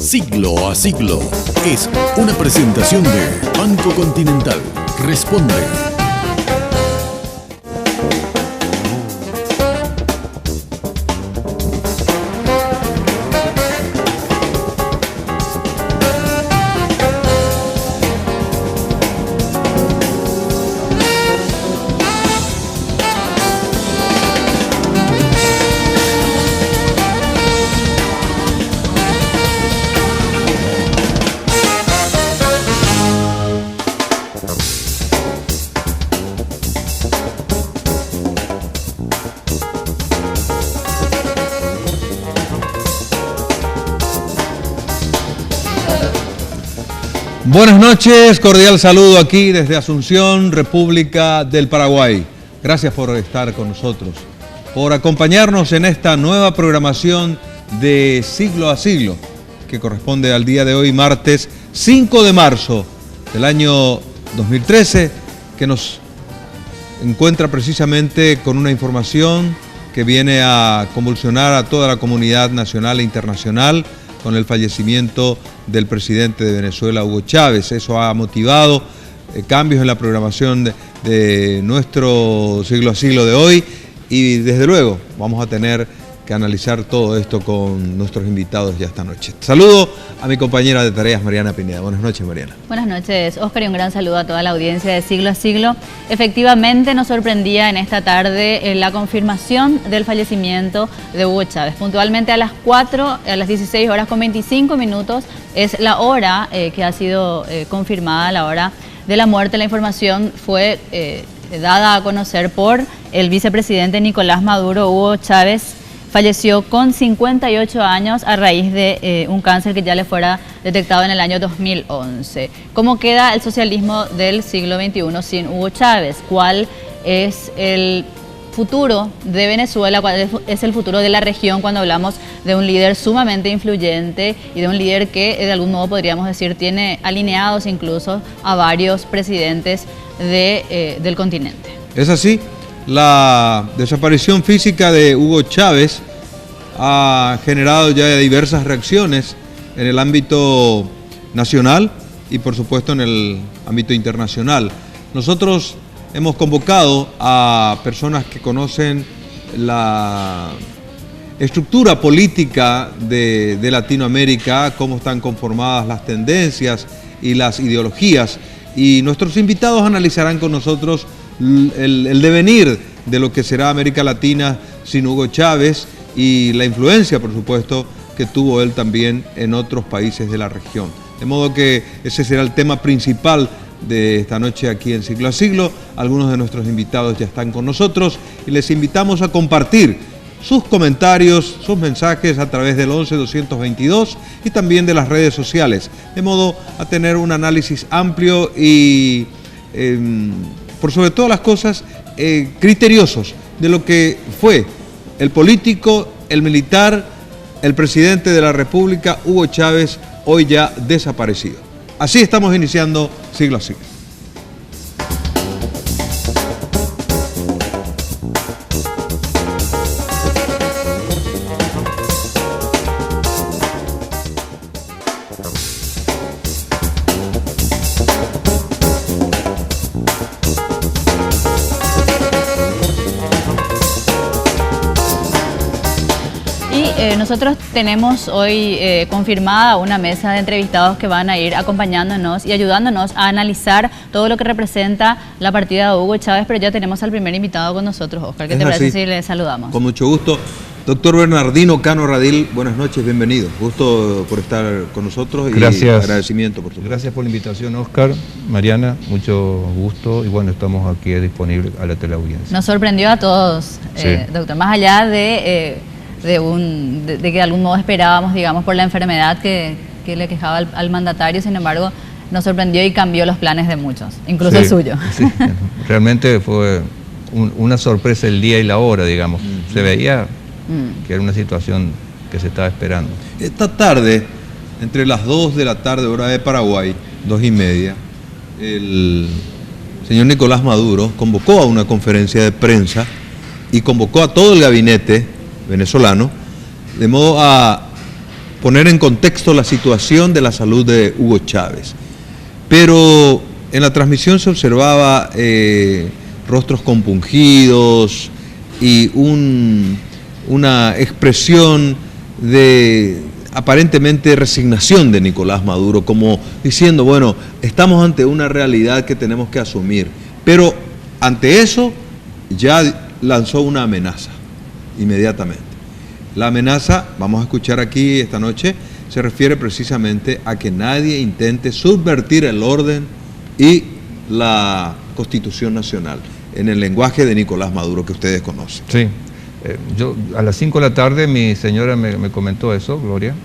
Siglo a Siglo es una presentación de Banco Continental. Responde. Buenas noches, cordial saludo aquí desde Asunción, República del Paraguay. Gracias por estar con nosotros, por acompañarnos en esta nueva programación de Siglo a Siglo, que corresponde al día de hoy, martes 5 de marzo del año 2013, que nos encuentra precisamente con una información que viene a convulsionar a toda la comunidad nacional e internacional con el fallecimiento del presidente de Venezuela, Hugo Chávez. Eso ha motivado cambios en la programación de nuestro Siglo a Siglo de hoy y desde luego vamos a tener que analizar todo esto con nuestros invitados ya esta noche. Saludo a mi compañera de tareas, Mariana Pineda. Buenas noches, Mariana. Buenas noches, Oscar, y un gran saludo a toda la audiencia de Siglo a Siglo. Efectivamente nos sorprendía en esta tarde la confirmación del fallecimiento de Hugo Chávez. Puntualmente a las 16 horas con 25 minutos es la hora que ha sido confirmada, la hora de la muerte. La información fue dada a conocer por el vicepresidente Nicolás Maduro. Hugo Chávez falleció con 58 años a raíz de un cáncer que ya le fuera detectado en el año 2011. ¿Cómo queda el socialismo del siglo XXI sin Hugo Chávez? ¿Cuál es el futuro de Venezuela? ¿Cuál es el futuro de la región cuando hablamos de un líder sumamente influyente y de un líder que de algún modo podríamos decir tiene alineados incluso a varios presidentes del continente? Es así. La desaparición física de Hugo Chávez ha generado ya diversas reacciones en el ámbito nacional y por supuesto en el ámbito internacional. Nosotros hemos convocado a personas que conocen la estructura política de Latinoamérica, cómo están conformadas las tendencias y las ideologías, y nuestros invitados analizarán con nosotros el devenir de lo que será América Latina sin Hugo Chávez y la influencia, por supuesto, que tuvo él también en otros países de la región. De modo que ese será el tema principal de esta noche aquí en Siglo a Siglo. Algunos de nuestros invitados ya están con nosotros y les invitamos a compartir sus comentarios, sus mensajes a través del 11-222 y también de las redes sociales, de modo a tener un análisis amplio y por sobre todas las cosas, criteriosos de lo que fue el político, el militar, el presidente de la República, Hugo Chávez, hoy ya desaparecido. Así estamos iniciando Siglo a Siglo. Nosotros tenemos hoy confirmada una mesa de entrevistados que van a ir acompañándonos y ayudándonos a analizar todo lo que representa la partida de Hugo Chávez, pero ya tenemos al primer invitado con nosotros, Oscar. ¿Qué te parece si le saludamos? Con mucho gusto. Doctor Bernardino Cano Radil, buenas noches, bienvenido. Gusto por estar con nosotros y gracias. Agradecimiento por supuesto. Gracias por la invitación, Oscar, Mariana, mucho gusto y bueno, estamos aquí disponibles a la teleaudiencia. Nos sorprendió a todos, sí. Doctor, más allá de que de algún modo esperábamos, digamos, por la enfermedad que le quejaba al mandatario, sin embargo, nos sorprendió y cambió los planes de muchos, incluso el suyo. Sí. Realmente fue una sorpresa el día y la hora, digamos. Se veía que era una situación que se estaba esperando. Esta tarde, entre las 2 de la tarde, hora de Paraguay, 2:30, el señor Nicolás Maduro convocó a una conferencia de prensa y convocó a todo el gabinete venezolano, de modo a poner en contexto la situación de la salud de Hugo Chávez. Pero en la transmisión se observaba rostros compungidos y una expresión de aparentemente resignación de Nicolás Maduro, como diciendo, bueno, estamos ante una realidad que tenemos que asumir. Pero ante eso ya lanzó una amenaza inmediatamente. La amenaza, vamos a escuchar aquí esta noche, se refiere precisamente a que nadie intente subvertir el orden y la Constitución Nacional, en el lenguaje de Nicolás Maduro que ustedes conocen. Sí, yo a las 5 de la tarde mi señora me comentó eso, Gloria,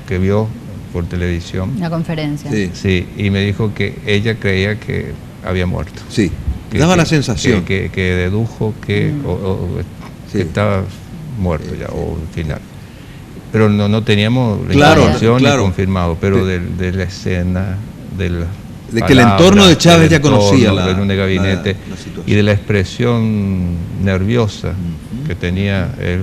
que vio por televisión. La conferencia. Sí, Sí, y me dijo que ella creía que había muerto. sí. Daba la sensación. Que dedujo que, Sí. que estaba muerto ya, o al final. Pero no teníamos la Claro, información claro. ni confirmado, pero de la escena, de que el entorno de Chávez ya conocía la gabinete situación. y de la expresión nerviosa que tenía él,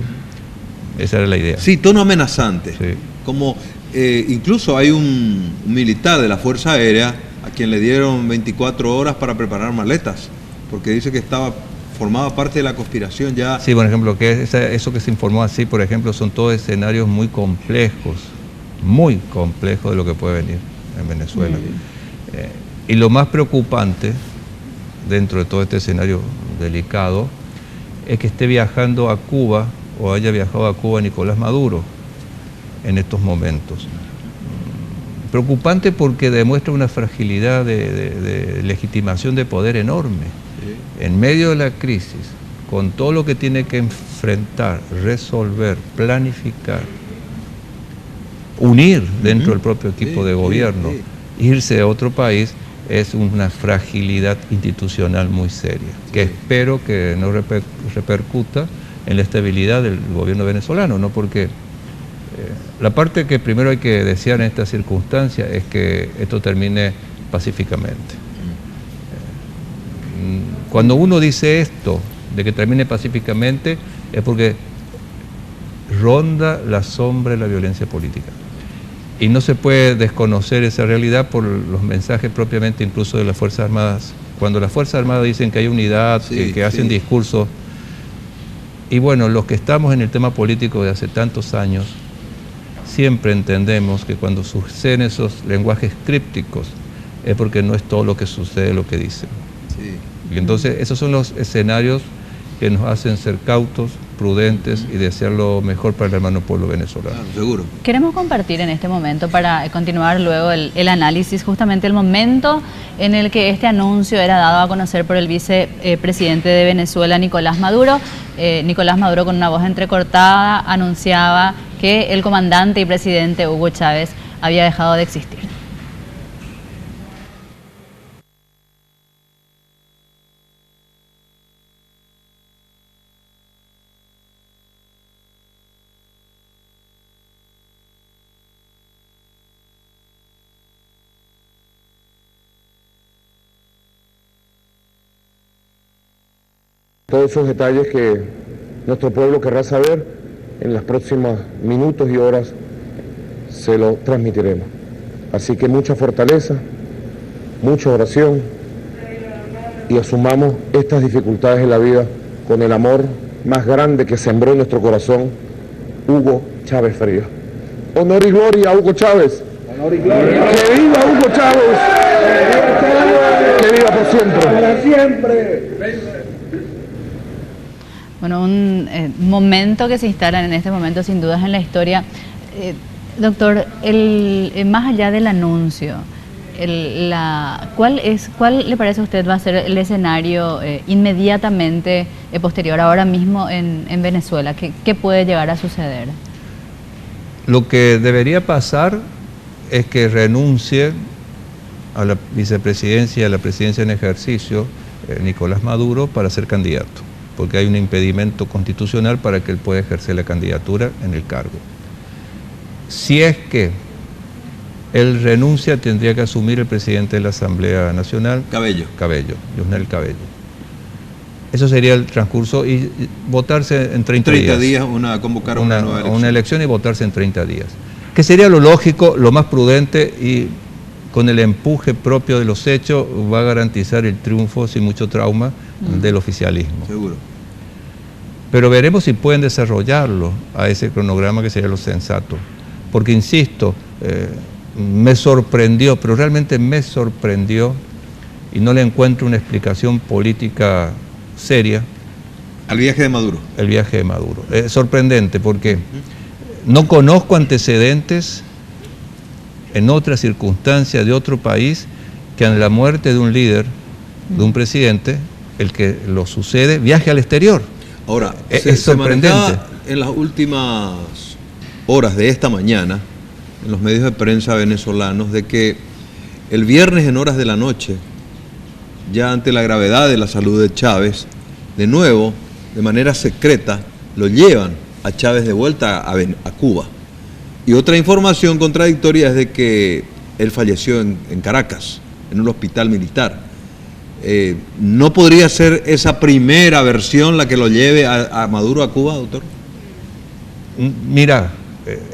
esa era la idea. Sí, tono amenazante. Sí. Como incluso hay un militar de la Fuerza Aérea a quien le dieron 24 horas para preparar maletas, porque dice que formaba parte de la conspiración ya. Sí, por ejemplo, que eso que se informó así, por ejemplo, son todos escenarios muy complejos de lo que puede venir en Venezuela. Y lo más preocupante, dentro de todo este escenario delicado, es que esté viajando a Cuba, o haya viajado a Cuba Nicolás Maduro en estos momentos. Preocupante porque demuestra una fragilidad de legitimación de poder enorme. En medio de la crisis, con todo lo que tiene que enfrentar, resolver, planificar, unir dentro del propio equipo de gobierno, irse a otro país, es una fragilidad institucional muy seria, que espero que no repercuta en la estabilidad del gobierno venezolano, ¿no? Porque la parte que primero hay que desear en esta circunstancia es que esto termine pacíficamente. Cuando uno dice esto, de que termine pacíficamente, es porque ronda la sombra de la violencia política. Y no se puede desconocer esa realidad por los mensajes propiamente incluso de las Fuerzas Armadas. Cuando las Fuerzas Armadas dicen que hay unidad, que hacen discursos, y bueno, los que estamos en el tema político de hace tantos años, siempre entendemos que cuando suceden esos lenguajes crípticos es porque no es todo lo que sucede lo que dicen. Y entonces esos son los escenarios que nos hacen ser cautos, prudentes y desear lo mejor para el hermano pueblo venezolano. Claro, seguro. Queremos compartir en este momento para continuar luego el análisis, justamente el momento en el que este anuncio era dado a conocer por el vicepresidente de Venezuela, Nicolás Maduro. Nicolás Maduro, con una voz entrecortada, anunciaba que el comandante y presidente Hugo Chávez había dejado de existir. Todos esos detalles que nuestro pueblo querrá saber, en los próximos minutos y horas se lo transmitiremos. Así que mucha fortaleza, mucha oración y asumamos estas dificultades en la vida con el amor más grande que sembró en nuestro corazón Hugo Chávez Frías. Honor y gloria a Hugo Chávez. Honor y gloria. ¡Que viva Hugo Chávez! ¡Que viva por siempre! ¡Para siempre! Bueno, un momento que se instala en este momento sin dudas en la historia. Doctor, más allá del anuncio, ¿cuál le parece a usted va a ser el escenario inmediatamente posterior, ahora mismo en Venezuela? ¿Qué puede llegar a suceder? Lo que debería pasar es que renuncie a la vicepresidencia y a la presidencia en ejercicio Nicolás Maduro para ser candidato, porque hay un impedimento constitucional para que él pueda ejercer la candidatura en el cargo. Si es que él renuncia, tendría que asumir el presidente de la Asamblea Nacional, Cabello, Yosnel Cabello. Eso sería el transcurso y votarse en 30 días. Convocar una nueva elección. Una elección y votarse en 30 días. que sería lo lógico, lo más prudente, y con el empuje propio de los hechos va a garantizar el triunfo sin mucho trauma del oficialismo. Seguro. Pero veremos si pueden desarrollarlo a ese cronograma, que sería lo sensato. Porque, insisto, me sorprendió, pero realmente me sorprendió, y no le encuentro una explicación política seria. Al viaje de Maduro. El viaje de Maduro. Es sorprendente porque no conozco antecedentes en otra circunstancia de otro país que ante la muerte de un líder, de un presidente, el que lo sucede, viaje al exterior. Ahora, es sorprendente. manejaba en las últimas horas de esta mañana, en los medios de prensa venezolanos, de que el viernes en horas de la noche, ya ante la gravedad de la salud de Chávez, de nuevo, de manera secreta, lo llevan a Chávez de vuelta a Cuba. Y otra información contradictoria es de que él falleció en Caracas, en un hospital militar. ¿No podría ser esa primera versión la que lo lleve a Maduro a Cuba, doctor? Mira,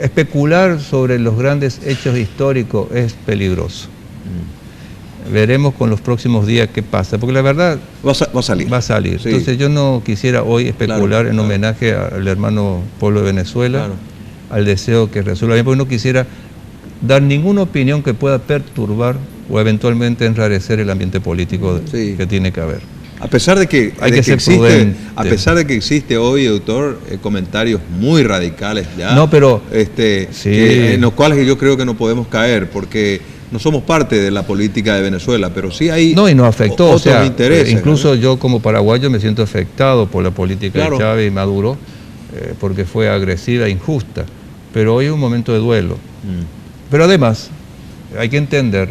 especular sobre los grandes hechos históricos es peligroso. Veremos con los próximos días qué pasa, porque la verdad va a salir. Va a salir. Sí. Entonces yo no quisiera hoy especular en homenaje al hermano pueblo de Venezuela, al deseo que resuelva bien, porque no quisiera dar ninguna opinión que pueda perturbar o eventualmente enrarecer el ambiente político que tiene que haber. A pesar de que, hay que ser existe, prudente. A pesar de que existe hoy, doctor, comentarios muy radicales ya, no, pero, en los cuales yo creo que no podemos caer, porque no somos parte de la política de Venezuela, pero sí hay y nos afectó, otros intereses. Incluso yo como paraguayo me siento afectado por la política de Chávez y Maduro, porque fue agresiva e injusta, pero hoy es un momento de duelo. Pero además hay que entender,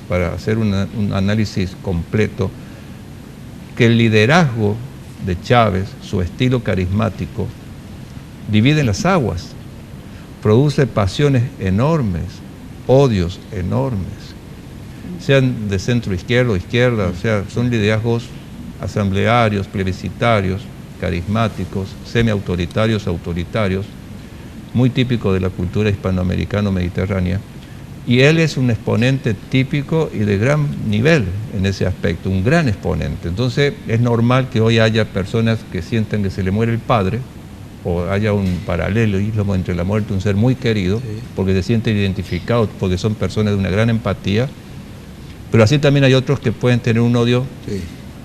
para hacer un análisis completo, que el liderazgo de Chávez, su estilo carismático, divide las aguas, produce pasiones enormes, odios enormes, sean de centro izquierda o izquierda, o sea, son liderazgos asamblearios, plebiscitarios, carismáticos, semiautoritarios, autoritarios, muy típico de la cultura hispanoamericano-mediterránea, y él es un exponente típico y de gran nivel en ese aspecto, un gran exponente. Entonces es normal que hoy haya personas que sientan que se le muere el padre, o haya un paralelismo entre la muerte de un ser muy querido, porque se sienten identificados, porque son personas de una gran empatía, pero así también hay otros que pueden tener un odio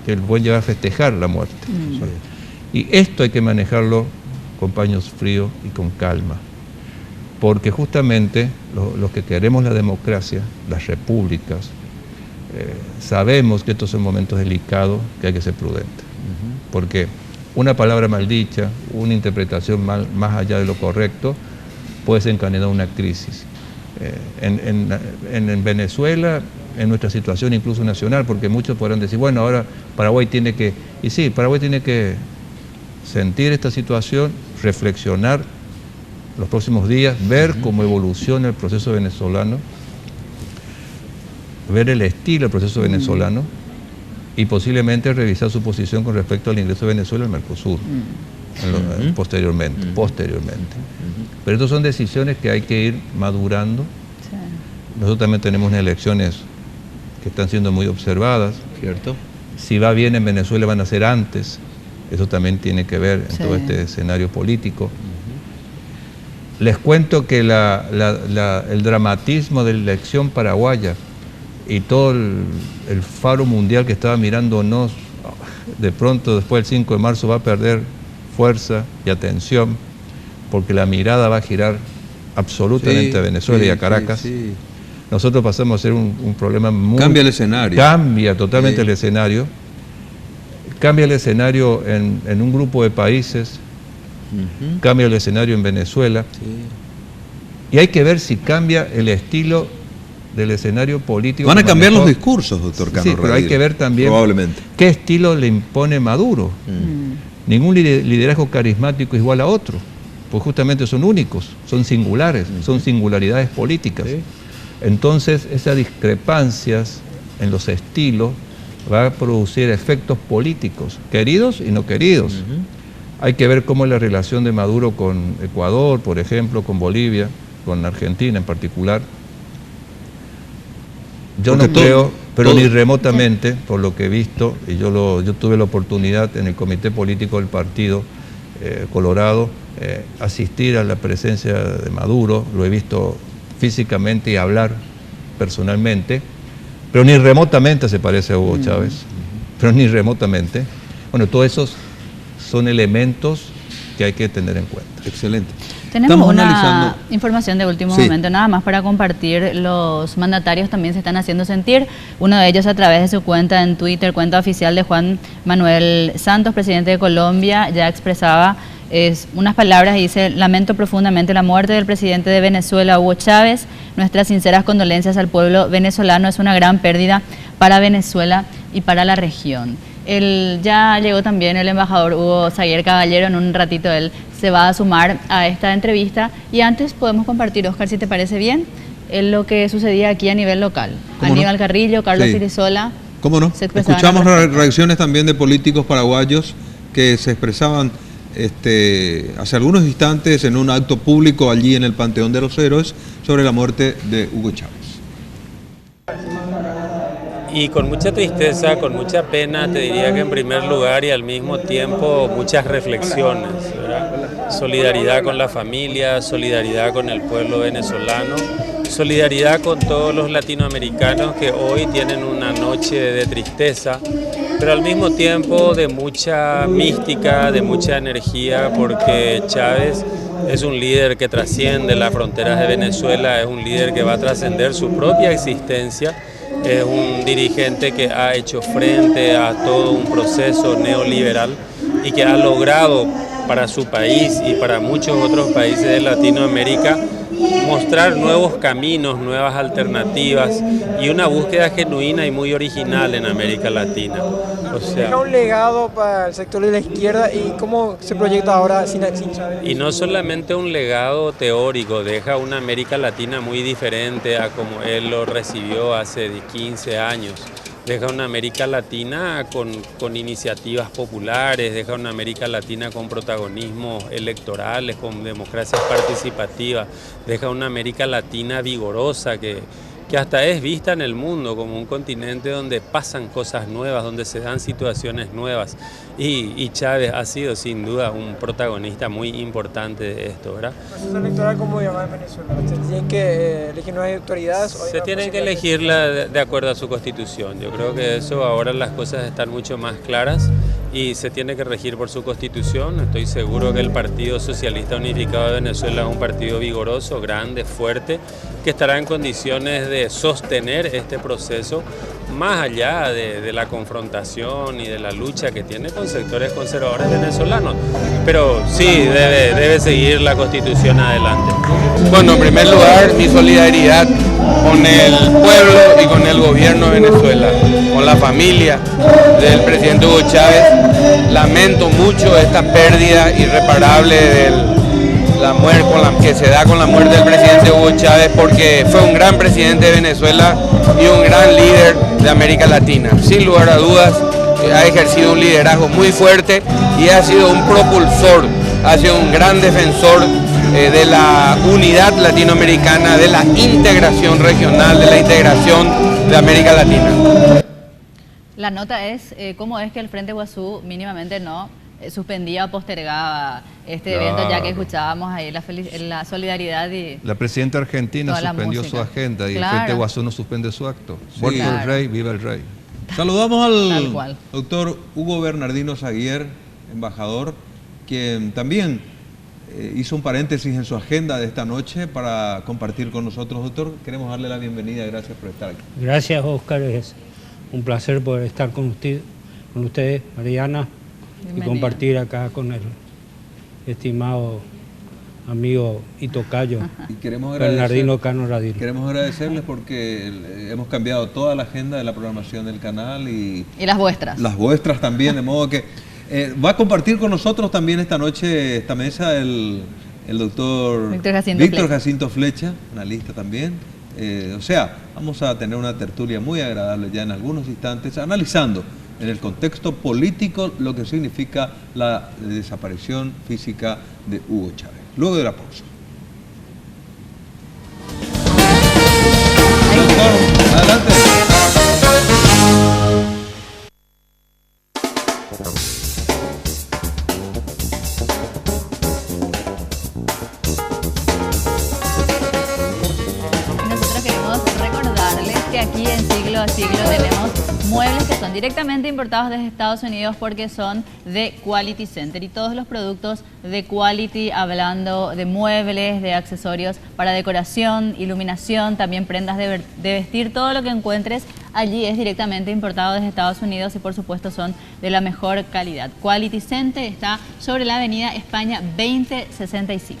que los pueden llevar a festejar la muerte. Y esto hay que manejarlo con paños fríos y con calma, porque justamente los que queremos la democracia, las repúblicas, sabemos que estos son momentos delicados, que hay que ser prudentes, porque una palabra maldicha, una interpretación más allá de lo correcto, puede desencadenar una crisis. En Venezuela, en nuestra situación incluso nacional, porque muchos podrán decir, bueno, ahora Paraguay tiene que... Y sí, Paraguay tiene que sentir esta situación, reflexionar los próximos días, ver cómo evoluciona el proceso venezolano, ver el estilo del proceso venezolano, y posiblemente revisar su posición con respecto al ingreso de Venezuela al Mercosur posteriormente. Pero estas son decisiones que hay que ir madurando. Nosotros también tenemos unas elecciones que están siendo muy observadas. ¿Cierto? Si va bien en Venezuela van a ser antes. Eso también tiene que ver en todo este escenario político. Les cuento que el dramatismo de la elección paraguaya y todo el faro mundial que estaba mirándonos, de pronto después del 5 de marzo va a perder fuerza y atención, porque la mirada va a girar absolutamente a Venezuela y a Caracas. Nosotros pasamos a ser un problema muy... Cambia el escenario. Cambia totalmente el escenario. Cambia el escenario en un grupo de países, cambia el escenario en Venezuela, y hay que ver si cambia el estilo del escenario político. Van a cambiar los discursos, doctor Cano. Sí, pero hay que ver también qué estilo le impone Maduro. Ningún liderazgo carismático es igual a otro, pues justamente son únicos, son singulares, son singularidades políticas. Entonces, esas discrepancias en los estilos va a producir efectos políticos, queridos y no queridos. Hay que ver cómo es la relación de Maduro con Ecuador, por ejemplo, con Bolivia, con Argentina en particular. Yo Porque no creo, pero todo- ni remotamente, por lo que he visto, y yo tuve la oportunidad en el comité político del partido Colorado, asistir a la presencia de Maduro, lo he visto físicamente y hablar personalmente, pero ni remotamente se parece a Hugo Chávez, pero ni remotamente. Bueno, todos esos son elementos que hay que tener en cuenta. Excelente. Tenemos Estamos una analizando. información de último Sí. momento, nada más para compartir. Los mandatarios también se están haciendo sentir. Uno de ellos a través de su cuenta en Twitter, cuenta oficial de Juan Manuel Santos, presidente de Colombia, ya expresaba unas palabras y dice: lamento profundamente la muerte del presidente de Venezuela, Hugo Chávez. Nuestras sinceras condolencias al pueblo venezolano. Es una gran pérdida para Venezuela y para la región. Ya llegó también el embajador Hugo Zaguer Caballero, en un ratito él se va a sumar a esta entrevista. Y antes podemos compartir, Oscar, si te parece bien, lo que sucedía aquí a nivel local. ¿Cómo Aníbal no? Carrillo, Carlos Sí. Cirizola. ¿Cómo no? Se expresaban Escuchamos al respecto. reacciones también de políticos paraguayos que se expresaban hace algunos instantes en un acto público allí en el Panteón de los Héroes sobre la muerte de Hugo Chávez. Y con mucha tristeza, con mucha pena, te diría que en primer lugar y al mismo tiempo muchas reflexiones, ¿verdad? Solidaridad con la familia, solidaridad con el pueblo venezolano, solidaridad con todos los latinoamericanos que hoy tienen una noche de tristeza, pero al mismo tiempo de mucha mística, de mucha energía, porque Chávez es un líder que trasciende las fronteras de Venezuela, es un líder que va a trascender su propia existencia. Es un dirigente que ha hecho frente a todo un proceso neoliberal y que ha logrado para su país y para muchos otros países de Latinoamérica mostrar nuevos caminos, nuevas alternativas y una búsqueda genuina y muy original en América Latina. O sea, deja un legado para el sector de la izquierda y cómo se proyecta ahora sin Chávez. y no solamente un legado teórico, deja una América Latina muy diferente a como él lo recibió hace 15 años. Deja una América Latina con iniciativas populares, deja una América Latina con protagonismos electorales, con democracias participativas, deja una América Latina vigorosa que hasta es vista en el mundo como un continente donde pasan cosas nuevas, donde se dan situaciones nuevas. Y Chávez ha sido sin duda un protagonista muy importante de esto, ¿verdad? El proceso electoral, ¿cómo llamar en Venezuela? ¿Se tienen que elegir nuevas autoridades? Se tienen que elegirla de acuerdo a su constitución. Yo creo que eso ahora las cosas están mucho más claras y se tiene que regir por su constitución. Estoy seguro que el Partido Socialista Unificado de Venezuela es un partido vigoroso, grande, fuerte, que estará en condiciones de sostener este proceso más allá de la confrontación y de la lucha que tiene con sectores conservadores venezolanos. Pero sí, debe seguir la constitución adelante. Bueno, en primer lugar, mi solidaridad con el pueblo y con el gobierno de Venezuela, con la familia del presidente Hugo Chávez. Lamento mucho esta pérdida irreparable de la muerte que se da con la muerte del presidente Hugo Chávez, porque fue un gran presidente de Venezuela y un gran líder de América Latina. Sin lugar a dudas, ha ejercido un liderazgo muy fuerte y ha sido un propulsor, ha sido un gran defensor de la unidad latinoamericana, de la integración regional, de la integración de América Latina. La nota es cómo es que el Frente Guazú mínimamente no suspendía o postergaba este evento, ya que escuchábamos ahí la solidaridad y La presidenta argentina toda la suspendió música. su agenda y Claro. el Frente Guazú no suspende su acto. Muerto Claro. el rey, viva el rey. Saludamos Tal al cual. doctor Hugo Bernardino Zaguer, embajador, quien también hizo un paréntesis en su agenda de esta noche para compartir con nosotros. Doctor, queremos darle la bienvenida, gracias por estar aquí. Gracias, Oscar, es un placer poder estar con ustedes, Mariana, y Bienvenida. compartir acá con el estimado amigo y tocayo Y queremos Bernardino Cano Radil. Queremos agradecerles porque hemos cambiado toda la agenda de la programación del canal y las vuestras. las vuestras también, de modo que va a compartir con nosotros también esta noche, esta mesa, el doctor Víctor Jacinto Flecha, analista también. O sea, vamos a tener una tertulia muy agradable ya en algunos instantes, analizando en el contexto político lo que significa la desaparición física de Hugo Chávez. Luego de la pausa. a Siglo tenemos muebles que son directamente importados desde Estados Unidos porque son de Quality Center, y todos los productos de Quality, hablando de muebles, de accesorios para decoración, iluminación, también prendas de vestir, todo lo que encuentres allí es directamente importado desde Estados Unidos y por supuesto son de la mejor calidad. Quality Center está sobre la avenida España 2065.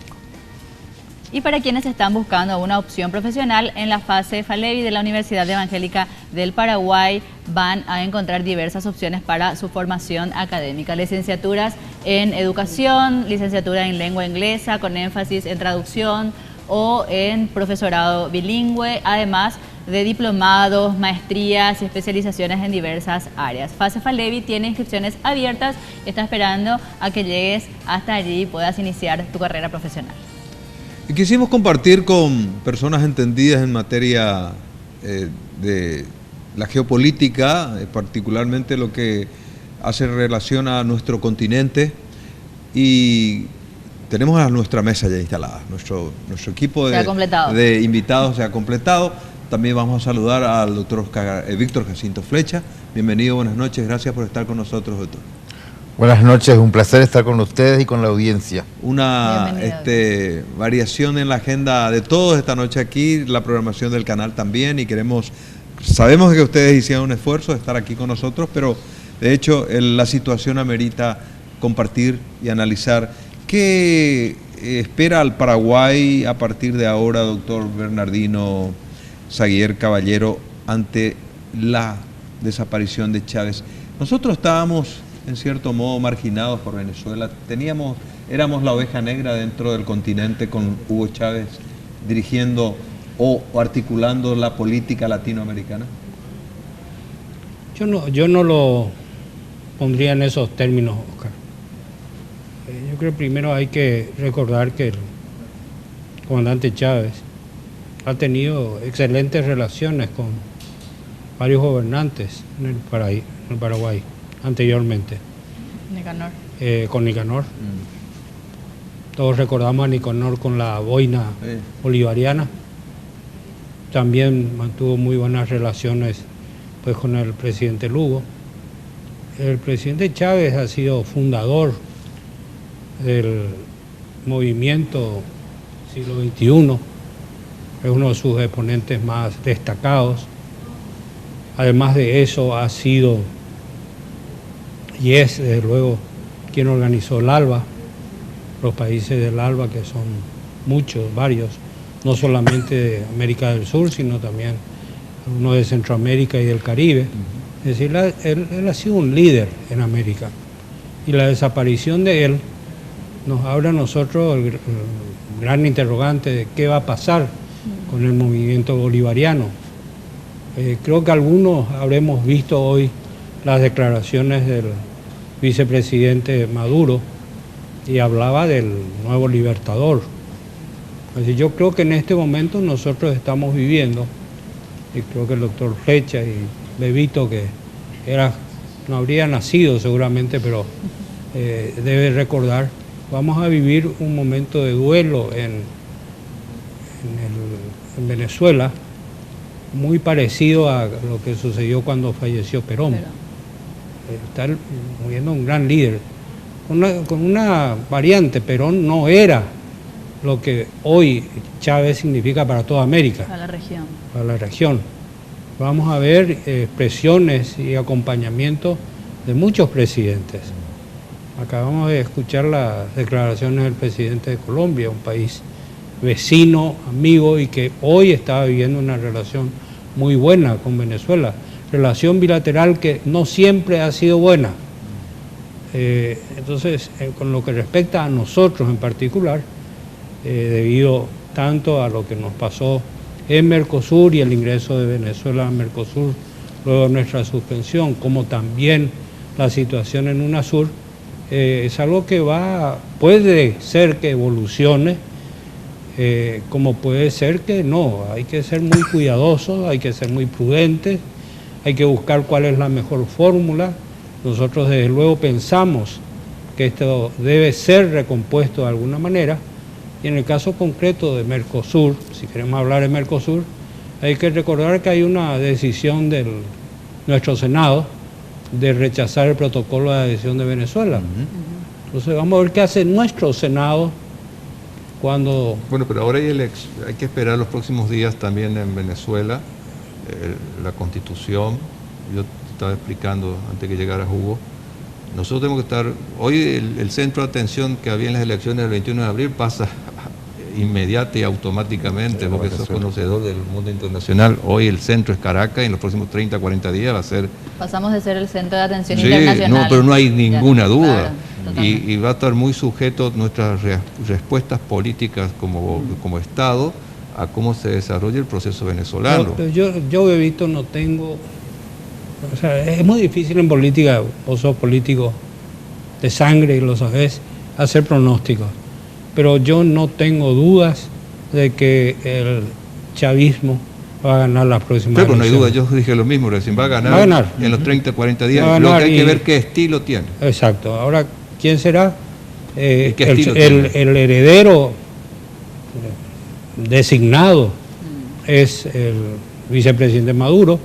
Y para quienes están buscando una opción profesional, en la fase Falevi de la Universidad Evangélica del Paraguay van a encontrar diversas opciones para su formación académica. Licenciaturas en educación, licenciatura en lengua inglesa con énfasis en traducción o en profesorado bilingüe, además de diplomados, maestrías y especializaciones en diversas áreas. Fase Falevi tiene inscripciones abiertas y está esperando a que llegues hasta allí y puedas iniciar tu carrera profesional. Y quisimos compartir con personas entendidas en materia de la geopolítica, particularmente lo que hace relación a nuestro continente, y tenemos a nuestra mesa ya instalada. Nuestro equipo de invitados se ha completado. También vamos a saludar al doctor Víctor Jacinto Flecha. Bienvenido, buenas noches, gracias por estar con nosotros, doctor. Buenas noches, un placer estar con ustedes y con la audiencia. Una variación en la agenda de todos esta noche aquí, la programación del canal también, y sabemos que ustedes hicieron un esfuerzo de estar aquí con nosotros, pero de hecho la situación amerita compartir y analizar. ¿Qué espera al Paraguay a partir de ahora, doctor Bernardino Saguier Caballero, ante la desaparición de Chávez? Nosotros estábamos en cierto modo marginados por Venezuela, éramos la oveja negra dentro del continente con Hugo Chávez dirigiendo o articulando la política latinoamericana. Yo no lo pondría en esos términos, Oscar. Yo creo que primero hay que recordar que el comandante Chávez ha tenido excelentes relaciones con varios gobernantes en el Paraguay. Anteriormente. Nicanor. Con Nicanor. Todos recordamos a Nicanor con la boina bolivariana. También mantuvo muy buenas relaciones pues con el presidente Lugo. El presidente Chávez ha sido fundador del movimiento siglo XXI. Es uno de sus exponentes más destacados. Además de eso, ha sido y es, desde luego, quien organizó el ALBA, los países del ALBA, que son muchos, varios, no solamente de América del Sur, sino también uno de Centroamérica y del Caribe. Es decir, él ha sido un líder en América. Y la desaparición de él nos abre a nosotros el gran interrogante de qué va a pasar con el movimiento bolivariano. Creo que algunos habremos visto hoy las declaraciones del vicepresidente Maduro y hablaba del nuevo libertador. Así, yo creo que en este momento nosotros estamos viviendo, y creo que el doctor Flecha y Bebito, que no habría nacido seguramente, pero debe recordar, vamos a vivir un momento de duelo en Venezuela, muy parecido a lo que sucedió cuando falleció Perón. Está muriendo un gran líder, con una variante. Perón no era lo que hoy Chávez significa para toda América. Para la región. Para la región. Vamos a ver expresiones y acompañamiento de muchos presidentes. Acabamos de escuchar las declaraciones del presidente de Colombia, un país vecino, amigo, y que hoy está viviendo una relación muy buena con Venezuela. Relación bilateral que no siempre ha sido buena. Entonces, con lo que respecta a nosotros en particular, debido tanto a lo que nos pasó en Mercosur y el ingreso de Venezuela a Mercosur, luego de nuestra suspensión, como también la situación en UNASUR, es algo que puede ser que evolucione, como puede ser que no. Hay que ser muy cuidadosos, hay que ser muy prudentes, hay que buscar cuál es la mejor fórmula. Nosotros desde luego pensamos que esto debe ser recompuesto de alguna manera, y en el caso concreto de Mercosur, si queremos hablar de Mercosur, Hay que recordar que hay una decisión de nuestro Senado de rechazar el protocolo de adhesión de Venezuela. Entonces vamos a ver qué hace nuestro Senado cuando... Bueno, pero ahora hay que esperar los próximos días también en Venezuela, la Constitución. Yo te estaba explicando antes que llegara Hugo. Nosotros tenemos que estar... Hoy el centro de atención que había en las elecciones del 21 de abril pasa inmediata y automáticamente, porque sos conocedor del mundo internacional. Hoy el centro es Caracas y en los próximos 30, 40 días va a ser... Pasamos de ser el centro de atención internacional. No, pero no hay ninguna duda. Claro, y va a estar muy sujeto nuestras respuestas políticas como Estado a cómo se desarrolla el proceso venezolano. Yo Bebito, no tengo... O sea, es muy difícil en política, vos sos político de sangre y lo sabés, hacer pronósticos. Pero yo no tengo dudas de que el chavismo va a ganar las próximas elecciones. Pero no hay duda, yo dije lo mismo recién, va a ganar en los 30, 40 días. Lo que hay que ver qué estilo tiene. Exacto. Ahora, ¿quién será? El heredero designado es el vicepresidente Maduro.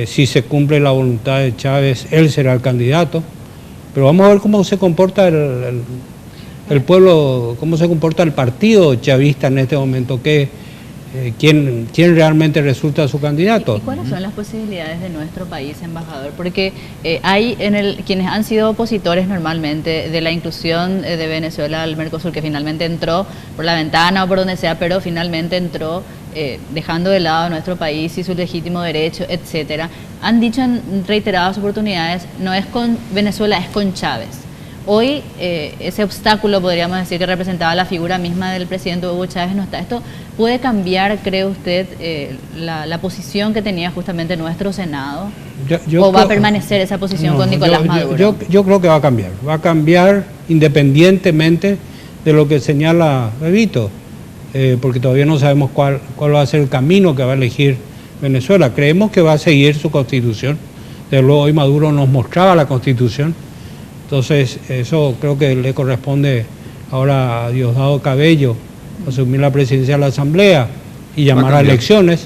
Si se cumple la voluntad de Chávez, él será el candidato. Pero vamos a ver cómo se comporta el pueblo, cómo se comporta el partido chavista en este momento, quién realmente resulta su candidato. ¿Y cuáles son las posibilidades de nuestro país, embajador? Porque hay quienes han sido opositores normalmente de la inclusión de Venezuela al Mercosur, que finalmente entró por la ventana o por donde sea, pero finalmente entró dejando de lado a nuestro país y su legítimo derecho, etcétera. Han dicho en reiteradas oportunidades, no es con Venezuela, es con Chávez. Hoy ese obstáculo, podríamos decir, que representaba la figura misma del presidente Hugo Chávez no está. ¿Esto puede cambiar, cree usted, la posición que tenía justamente nuestro Senado? ¿O va a permanecer esa posición con Nicolás Maduro? Yo creo que va a cambiar independientemente de lo que señala Bebito, porque todavía no sabemos cuál va a ser el camino que va a elegir Venezuela. Creemos que va a seguir su constitución. Desde luego hoy Maduro nos mostraba la constitución. Entonces, eso creo que le corresponde ahora a Diosdado Cabello asumir la presidencia de la Asamblea y llamar a elecciones.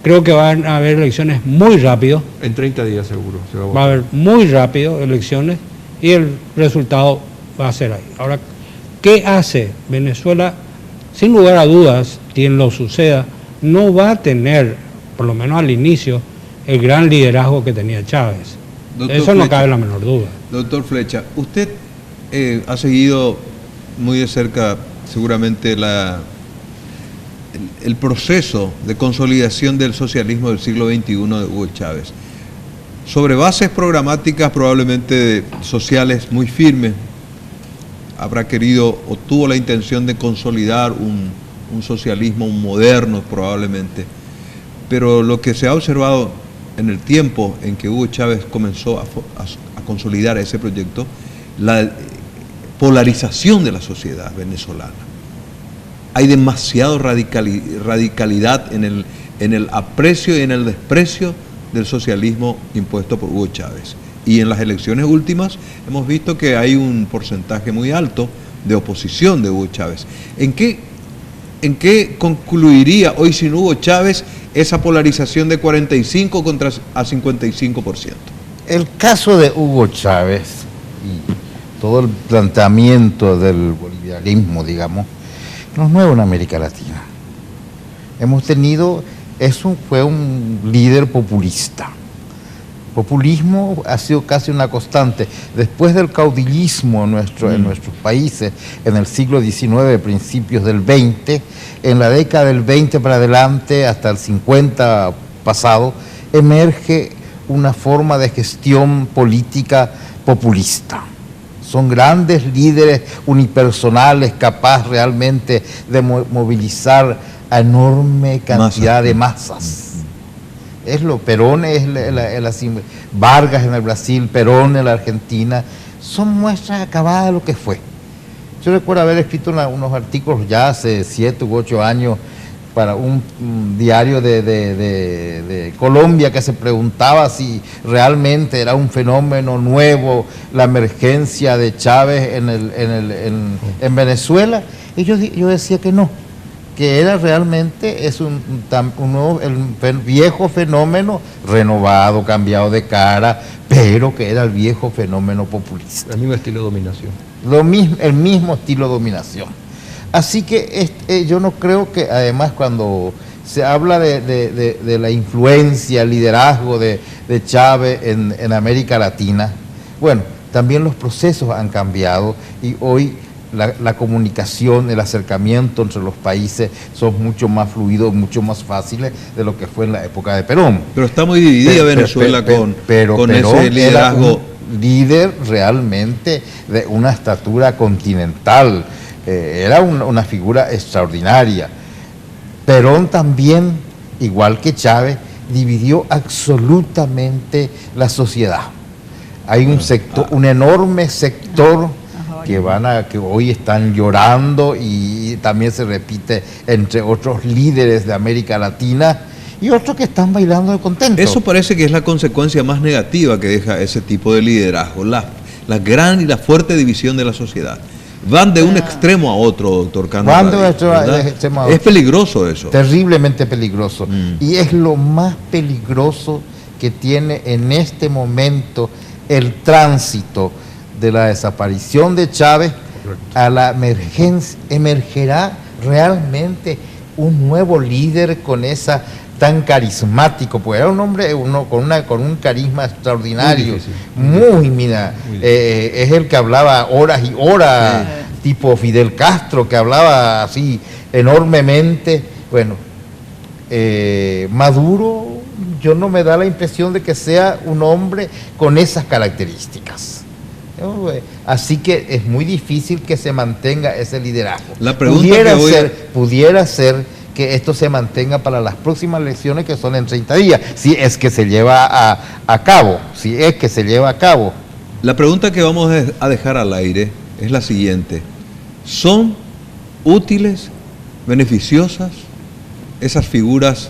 Creo que van a haber elecciones muy rápido. En 30 días seguro. Va a haber muy rápido elecciones y el resultado va a ser ahí. Ahora, ¿qué hace Venezuela? Sin lugar a dudas, quien lo suceda, no va a tener, por lo menos al inicio, el gran liderazgo que tenía Chávez. Doctor Eso no cabe la menor duda. Doctor Flecha, usted ha seguido muy de cerca seguramente el proceso de consolidación del socialismo del siglo XXI de Hugo Chávez. Sobre bases programáticas probablemente sociales muy firmes, habrá querido o tuvo la intención de consolidar un socialismo moderno probablemente, pero lo que se ha observado en el tiempo en que Hugo Chávez comenzó a consolidar ese proyecto, la polarización de la sociedad venezolana. Hay demasiada radicalidad en el aprecio y en el desprecio del socialismo impuesto por Hugo Chávez. Y en las elecciones últimas hemos visto que hay un porcentaje muy alto de oposición de Hugo Chávez. ¿En qué concluiría hoy sin Hugo Chávez esa polarización de 45 contra a 55%? El caso de Hugo Chávez y todo el planteamiento del bolivianismo, digamos, no es nuevo en América Latina. Fue un líder populista. Populismo ha sido casi una constante. Después del caudillismo en nuestros países, en el siglo XIX, principios del XX, en la década del 20 para adelante, hasta el 50 pasado, emerge una forma de gestión política populista. Son grandes líderes unipersonales, capaces realmente de movilizar a enorme cantidad de masas. Perón Vargas en el Brasil, Perón en la Argentina, son muestras acabadas de lo que fue. Yo recuerdo haber escrito unos artículos ya hace 7 u 8 años para un diario de Colombia que se preguntaba si realmente era un fenómeno nuevo la emergencia de Chávez en Venezuela, y yo decía que no, que era realmente el viejo fenómeno renovado, cambiado de cara, pero que era el viejo fenómeno populista. El mismo estilo de dominación. El mismo estilo de dominación. Así que yo no creo que, además, cuando se habla de la influencia, el liderazgo de Chávez en América Latina, bueno, también los procesos han cambiado y hoy la comunicación, el acercamiento entre los países son mucho más fluidos, mucho más fáciles de lo que fue en la época de Perón. Pero está muy dividida Venezuela con Perón ese liderazgo. Era un líder realmente de una estatura continental, era una figura extraordinaria. Perón también, igual que Chávez, dividió absolutamente la sociedad. Hay un sector, un enorme sector que hoy están llorando, y también se repite entre otros líderes de América Latina, y otros que están bailando de contento. Eso parece que es la consecuencia más negativa que deja ese tipo de liderazgo, la gran y la fuerte división de la sociedad. Van de un extremo a otro, doctor Cano. Van de un extremo a otro. Es peligroso eso. Terriblemente peligroso. Y es lo más peligroso que tiene en este momento el tránsito de la desaparición de Chávez. Correcto. A la emergencia. Emergerá realmente un nuevo líder con esa tan carismático, pues era un hombre con un carisma extraordinario, es el que hablaba horas y horas, tipo Fidel Castro, que hablaba así enormemente. Bueno, Maduro, yo no me da la impresión de que sea un hombre con esas características. Así que es muy difícil que se mantenga ese liderazgo. La pregunta pudiera ser que esto se mantenga para las próximas elecciones, que son en 30 días, si es que se lleva a cabo, La pregunta que vamos a dejar al aire es la siguiente: ¿son útiles, beneficiosas esas figuras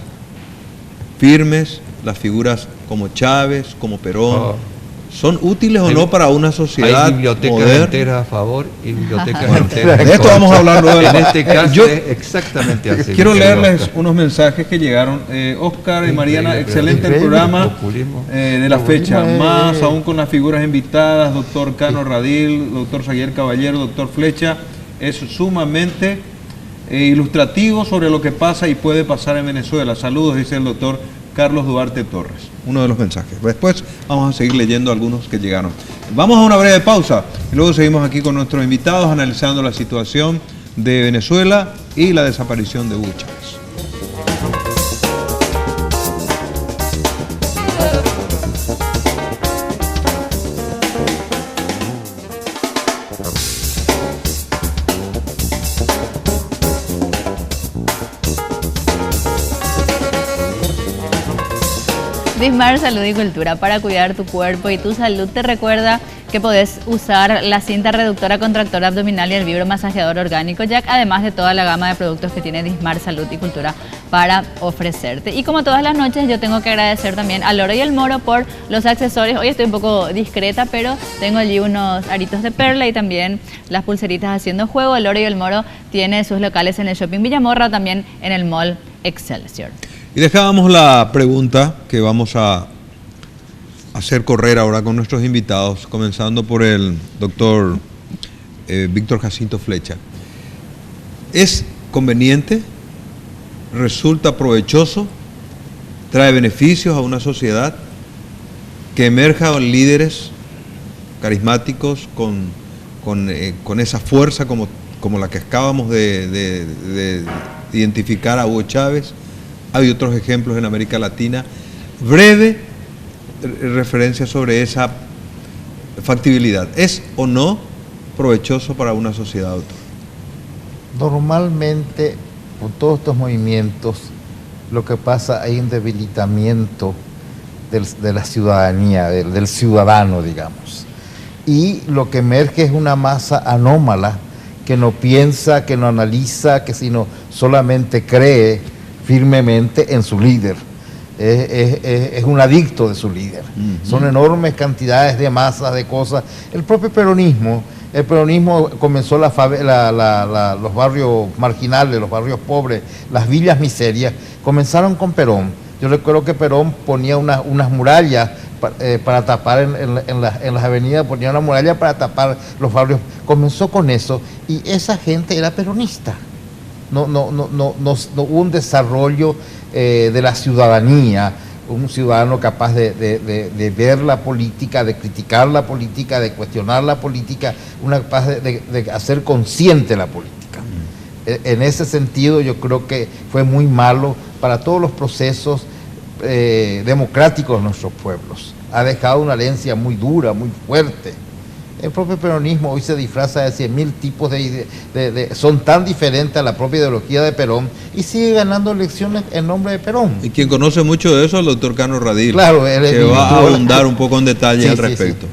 firmes, las figuras como Chávez, como Perón? ¿Son útiles o no para una sociedad Hay bibliotecas moderna? enteras a favor y bibliotecas enteras De esto vamos a hablar luego. En este caso es exactamente así. Quiero leerles unos mensajes que llegaron. Oscar y Mariana, excelente el programa de la fecha. Más aún con las figuras invitadas, doctor Cano Radil, doctor Zaguier Caballero, doctor Flecha. Es sumamente ilustrativo sobre lo que pasa y puede pasar en Venezuela. Saludos, dice el doctor Carlos Duarte Torres. Uno de los mensajes. Después vamos a seguir leyendo algunos que llegaron. Vamos a una breve pausa y luego seguimos aquí con nuestros invitados analizando la situación de Venezuela y la desaparición de Hugo Chávez. Dismar Salud y Cultura, para cuidar tu cuerpo y tu salud, te recuerda que podés usar la cinta reductora contractora abdominal y el vibromasajeador orgánico Jack, además de toda la gama de productos que tiene Dismar Salud y Cultura para ofrecerte. Y como todas las noches, yo tengo que agradecer también al Oro y el Moro por los accesorios. Hoy estoy un poco discreta, pero tengo allí unos aritos de perla y también las pulseritas haciendo juego. El Oro y el Moro tiene sus locales en el Shopping Villamorra, también en el Mall Excelsior. Y dejábamos la pregunta que vamos a hacer correr ahora con nuestros invitados, comenzando por el doctor Víctor Jacinto Flecha. ¿Es conveniente? ¿Resulta provechoso? ¿Trae beneficios a una sociedad que emerjan líderes carismáticos con esa fuerza como la que acabamos de identificar a Hugo Chávez? Hay otros ejemplos en América Latina. Breve referencia sobre esa factibilidad. ¿Es o no provechoso para una sociedad, doctor? Normalmente, con todos estos movimientos, lo que pasa, hay un debilitamiento de la ciudadanía, del ciudadano, digamos. Y lo que emerge es una masa anómala que no piensa, que no analiza, que sino solamente cree firmemente en su líder. Es un adicto de su líder. Son enormes cantidades de masas, de cosas. El propio peronismo, El peronismo comenzó los barrios marginales, los barrios pobres, las villas miserias, comenzaron con Perón. Yo recuerdo que Perón ponía unas murallas para tapar en las avenidas, ponía una muralla para tapar los barrios. Comenzó con eso y esa gente era peronista. No hubo un desarrollo de la ciudadanía, un ciudadano capaz de ver la política, de criticar la política, de cuestionar la política, capaz de hacer consciente la política. En ese sentido yo creo que fue muy malo para todos los procesos democráticos de nuestros pueblos. Ha dejado una herencia muy dura, muy fuerte. El propio peronismo hoy se disfraza de 100.000 tipos son tan diferentes a la propia ideología de Perón y sigue ganando elecciones en nombre de Perón. Y quien conoce mucho de eso es el doctor Cano Radil, claro, que va a abundar un poco en detalle al respecto. Sí.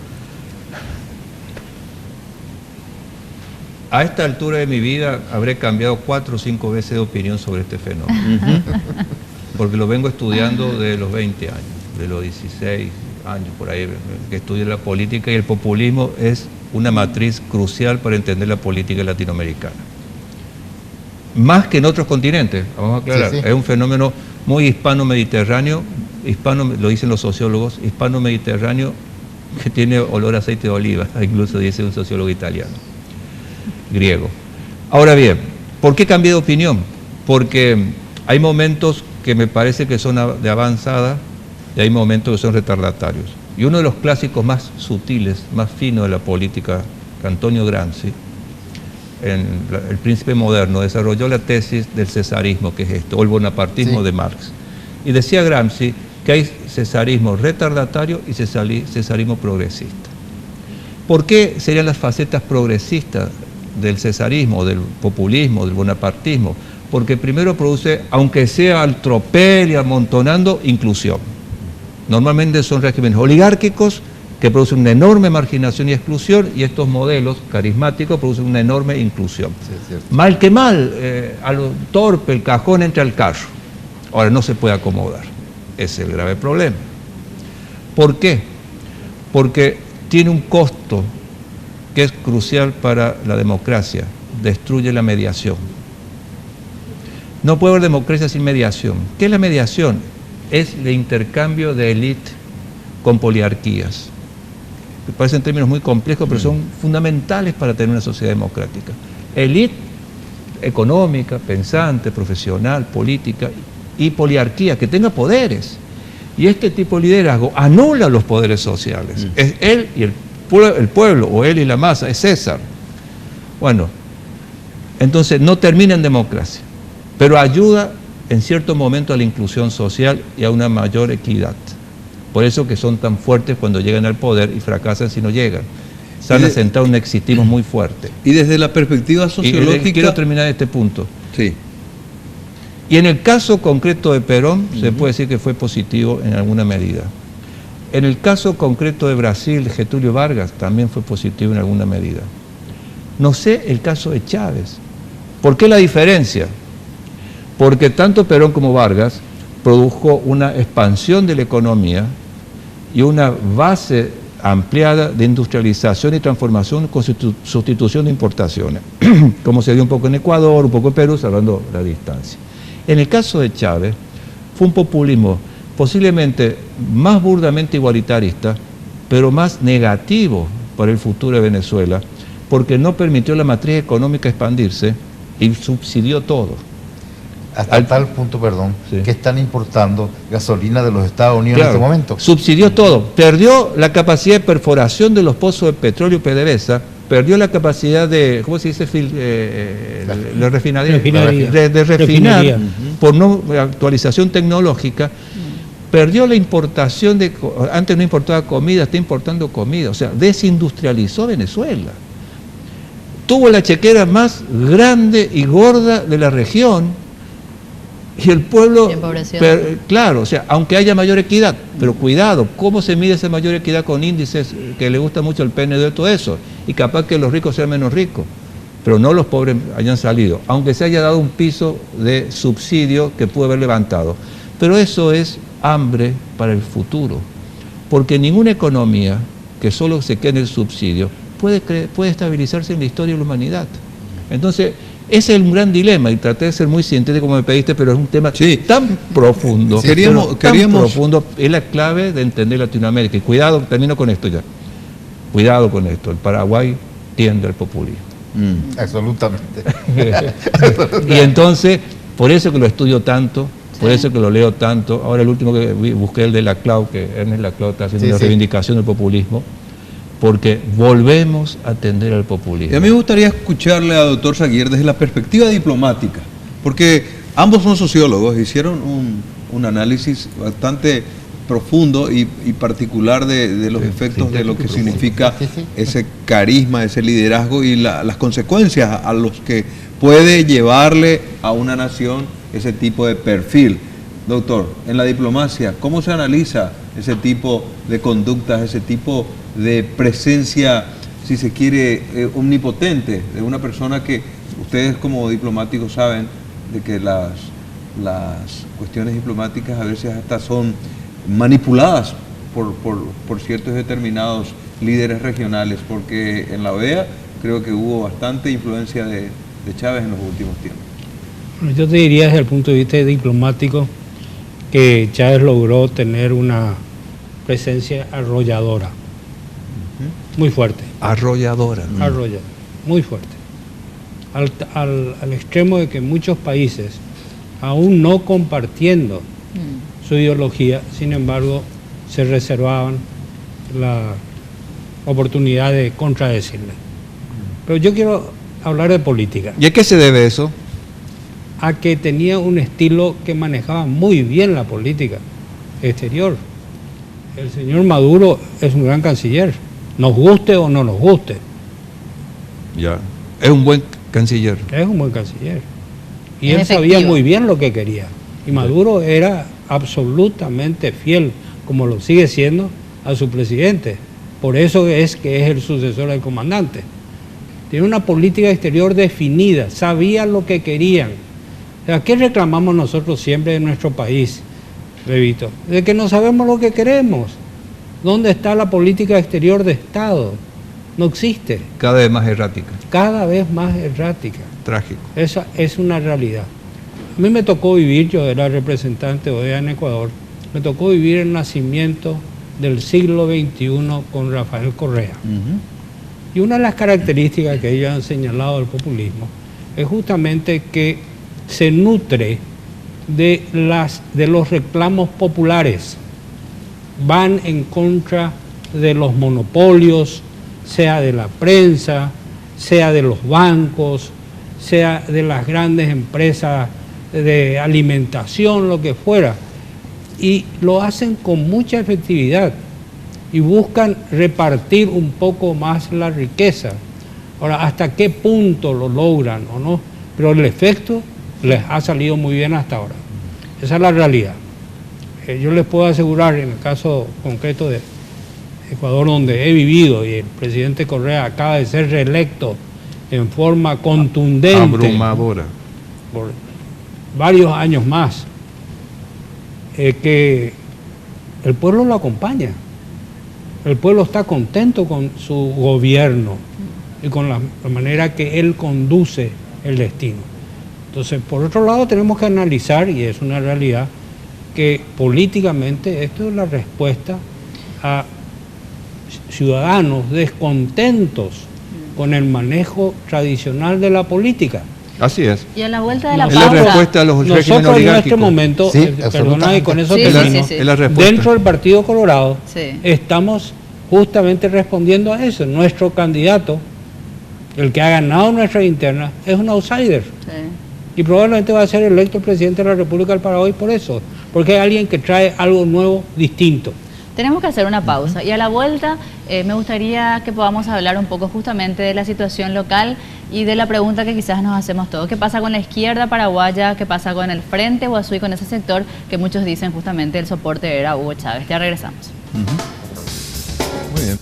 A esta altura de mi vida habré cambiado 4 o 5 veces de opinión sobre este fenómeno, porque lo vengo estudiando de los 20 años, de los 16 años por ahí que estudio la política, y el populismo es una matriz crucial para entender la política latinoamericana. Más que en otros continentes, vamos a aclarar, es un fenómeno muy hispano-mediterráneo, lo dicen los sociólogos, hispano-mediterráneo, que tiene olor a aceite de oliva, incluso dice un sociólogo italiano, griego. Ahora bien, ¿por qué cambié de opinión? Porque hay momentos que me parece que son de avanzada, y hay momentos que son retardatarios. Y uno de los clásicos más sutiles, más finos de la política, Antonio Gramsci, en El Príncipe Moderno, desarrolló la tesis del cesarismo, que es esto, o el bonapartismo de Marx. Y decía Gramsci que hay cesarismo retardatario y cesarismo progresista. ¿Por qué serían las facetas progresistas del cesarismo, del populismo, del bonapartismo? Porque primero produce, aunque sea al tropel y amontonando, inclusión. Normalmente son regímenes oligárquicos que producen una enorme marginación y exclusión, y estos modelos carismáticos producen una enorme inclusión. Sí, mal que mal, a lo torpe, el cajón entra al carro. Ahora no se puede acomodar. Ese es el grave problema. ¿Por qué? Porque tiene un costo que es crucial para la democracia. Destruye la mediación. No puede haber democracia sin mediación. ¿Qué es la mediación? Es el intercambio de élite con poliarquías. Me parecen términos muy complejos, pero son fundamentales para tener una sociedad democrática. Élite económica, pensante, profesional, política, y poliarquía, que tenga poderes. Y este tipo de liderazgo anula los poderes sociales. Es él y el pueblo, o él y la masa, es César. Bueno, entonces no termina en democracia, pero ayuda en cierto momento a la inclusión social y a una mayor equidad. Por eso que son tan fuertes cuando llegan al poder y fracasan si no llegan. Se han asentado un exitismo muy fuerte. Y desde la perspectiva sociológica... Quiero terminar este punto. Sí. Y en el caso concreto de Perón, se puede decir que fue positivo en alguna medida. En el caso concreto de Brasil, Getúlio Vargas también fue positivo en alguna medida. No sé el caso de Chávez. ¿Por qué la diferencia? Porque tanto Perón como Vargas produjo una expansión de la economía y una base ampliada de industrialización y transformación con sustitución de importaciones, como se dio un poco en Ecuador, un poco en Perú, salvando la distancia. En el caso de Chávez, fue un populismo posiblemente más burdamente igualitarista, pero más negativo para el futuro de Venezuela, porque no permitió a la matriz económica expandirse y subsidió todo. Hasta tal punto, que están importando gasolina de los Estados Unidos en este momento. Subsidió todo. Perdió la capacidad de perforación de los pozos de petróleo PDVSA, perdió la capacidad de, ¿cómo se dice? La refinaría. De refinar, por no actualización tecnológica. Perdió la importación de, antes no importaba comida, está importando comida, o sea, desindustrializó Venezuela. Tuvo la chequera más grande y gorda de la región. Y el pueblo, claro, o sea, aunque haya mayor equidad, pero cuidado, ¿cómo se mide esa mayor equidad con índices que le gusta mucho el PND de todo eso? Y capaz que los ricos sean menos ricos, pero no los pobres hayan salido, aunque se haya dado un piso de subsidio que pudo haber levantado. Pero eso es hambre para el futuro, porque ninguna economía que solo se quede en el subsidio puede estabilizarse en la historia de la humanidad. Entonces, ese es un gran dilema, y traté de ser muy sintético como me pediste, pero es un tema tan profundo. Queríamos- profundo, es la clave de entender Latinoamérica. Y cuidado, termino con esto ya. Cuidado con esto, el Paraguay tiende al populismo. Absolutamente. Y entonces, por eso que lo estudio tanto, por eso que lo leo tanto. Ahora el último que busqué, el de Laclau, que Ernest Laclau está haciendo una reivindicación del populismo, porque volvemos a tender al populismo. Y a mí me gustaría escucharle al doctor Saguier desde la perspectiva diplomática, porque ambos son sociólogos, hicieron un análisis bastante profundo y particular de los efectos de lo que significa ese carisma, ese liderazgo y las consecuencias a los que puede llevarle a una nación ese tipo de perfil. Doctor, en la diplomacia, ¿cómo se analiza ese tipo de conductas, ese tipo de presencia, si se quiere, omnipotente de una persona que ustedes como diplomáticos saben de que las cuestiones diplomáticas a veces hasta son manipuladas por ciertos determinados líderes regionales, porque en la OEA creo que hubo bastante influencia de Chávez en los últimos tiempos? Bueno, yo te diría desde el punto de vista diplomático que Chávez logró tener una presencia arrolladora, muy fuerte. Arrolladora. Arrolladora, muy fuerte. Al extremo de que muchos países, aún no compartiendo su ideología, sin embargo, se reservaban la oportunidad de contradecirle. Pero yo quiero hablar de política. ¿Y a qué se debe eso? A que tenía un estilo que manejaba muy bien la política exterior. El señor Maduro es un gran canciller, nos guste o no nos guste. Ya. Es un buen canciller. Es un buen canciller. Y Es él sabía efectivo. muy bien lo que quería. Y Maduro era absolutamente fiel, como lo sigue siendo, a su presidente. Por eso es que es el sucesor del comandante. Tiene una política exterior definida, sabía lo que querían. O sea, ¿qué reclamamos nosotros siempre de nuestro país, Bebito? De que no sabemos lo que queremos. ¿Dónde está la política exterior de Estado? No existe. Cada vez más errática. Cada vez más errática. Trágico. Esa es una realidad. A mí me tocó vivir, yo era representante de OEA en Ecuador, me tocó vivir el nacimiento del siglo XXI con Rafael Correa. Y una de las características que ellos han señalado del populismo es justamente que se nutre de los reclamos populares, van en contra de los monopolios, sea de la prensa, sea de los bancos, sea de las grandes empresas de alimentación, lo que fuera, y lo hacen con mucha efectividad y buscan repartir un poco más la riqueza. Ahora, ¿hasta qué punto lo logran o no? Pero el efecto les ha salido muy bien hasta ahora. Esa es la realidad. Yo les puedo asegurar, en el caso concreto de Ecuador, donde he vivido, y el presidente Correa acaba de ser reelecto en forma contundente, Abrumadora. por varios años más, que el pueblo lo acompaña. El pueblo está contento con su gobierno y con la manera que él conduce el destino. Entonces, por otro lado, tenemos que analizar, y es una realidad, que políticamente esto es la respuesta a ciudadanos descontentos con el manejo tradicional de la política. Así es. Y a la vuelta de la Es la pausa, respuesta a los regímenes Nosotros en este oligárquicos. momento, Sí, perdona, y con eso Sí, termino, sí. Es la respuesta. dentro del Partido Colorado, Sí. estamos justamente respondiendo a eso. Nuestro candidato, el que ha ganado nuestra interna, es un outsider. sí. Y probablemente va a ser electo presidente de la República del Paraguay por eso, porque hay alguien que trae algo nuevo, distinto. Tenemos que hacer una pausa y a la vuelta me gustaría que podamos hablar un poco justamente de la situación local y de la pregunta que quizás nos hacemos todos. ¿Qué pasa con la izquierda paraguaya? ¿Qué pasa con el Frente Guazú, con ese sector que muchos dicen justamente el soporte era Hugo Chávez? Ya regresamos. Muy bien.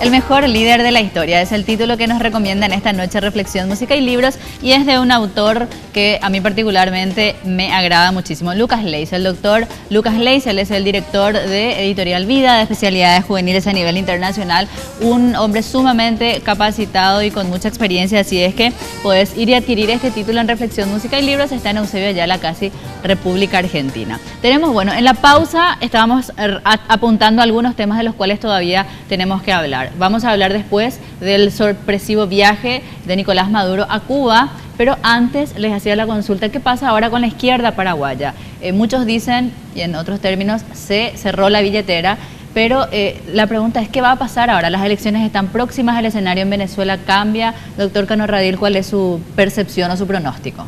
El mejor líder de la historia es el título que nos recomienda en esta noche Reflexión, Música y Libros, y es de un autor que a mí particularmente me agrada muchísimo, Lucas Leys. El doctor Lucas Leys, él es el director de Editorial Vida, de especialidades juveniles a nivel internacional, un hombre sumamente capacitado y con mucha experiencia, así es que puedes ir y adquirir este título en Reflexión, Música y Libros. Está en Eusebio Ayala, casi República Argentina. Tenemos, bueno, en la pausa estábamos apuntando algunos temas de los cuales todavía tenemos que hablar. Vamos a hablar después del sorpresivo viaje de Nicolás Maduro a Cuba, pero antes les hacía la consulta, ¿qué pasa ahora con la izquierda paraguaya? Muchos dicen, y en otros términos, se cerró la billetera, pero la pregunta es, ¿qué va a pasar ahora? Las elecciones están próximas, el escenario en Venezuela cambia. Doctor Cano Radil, ¿cuál es su percepción o su pronóstico?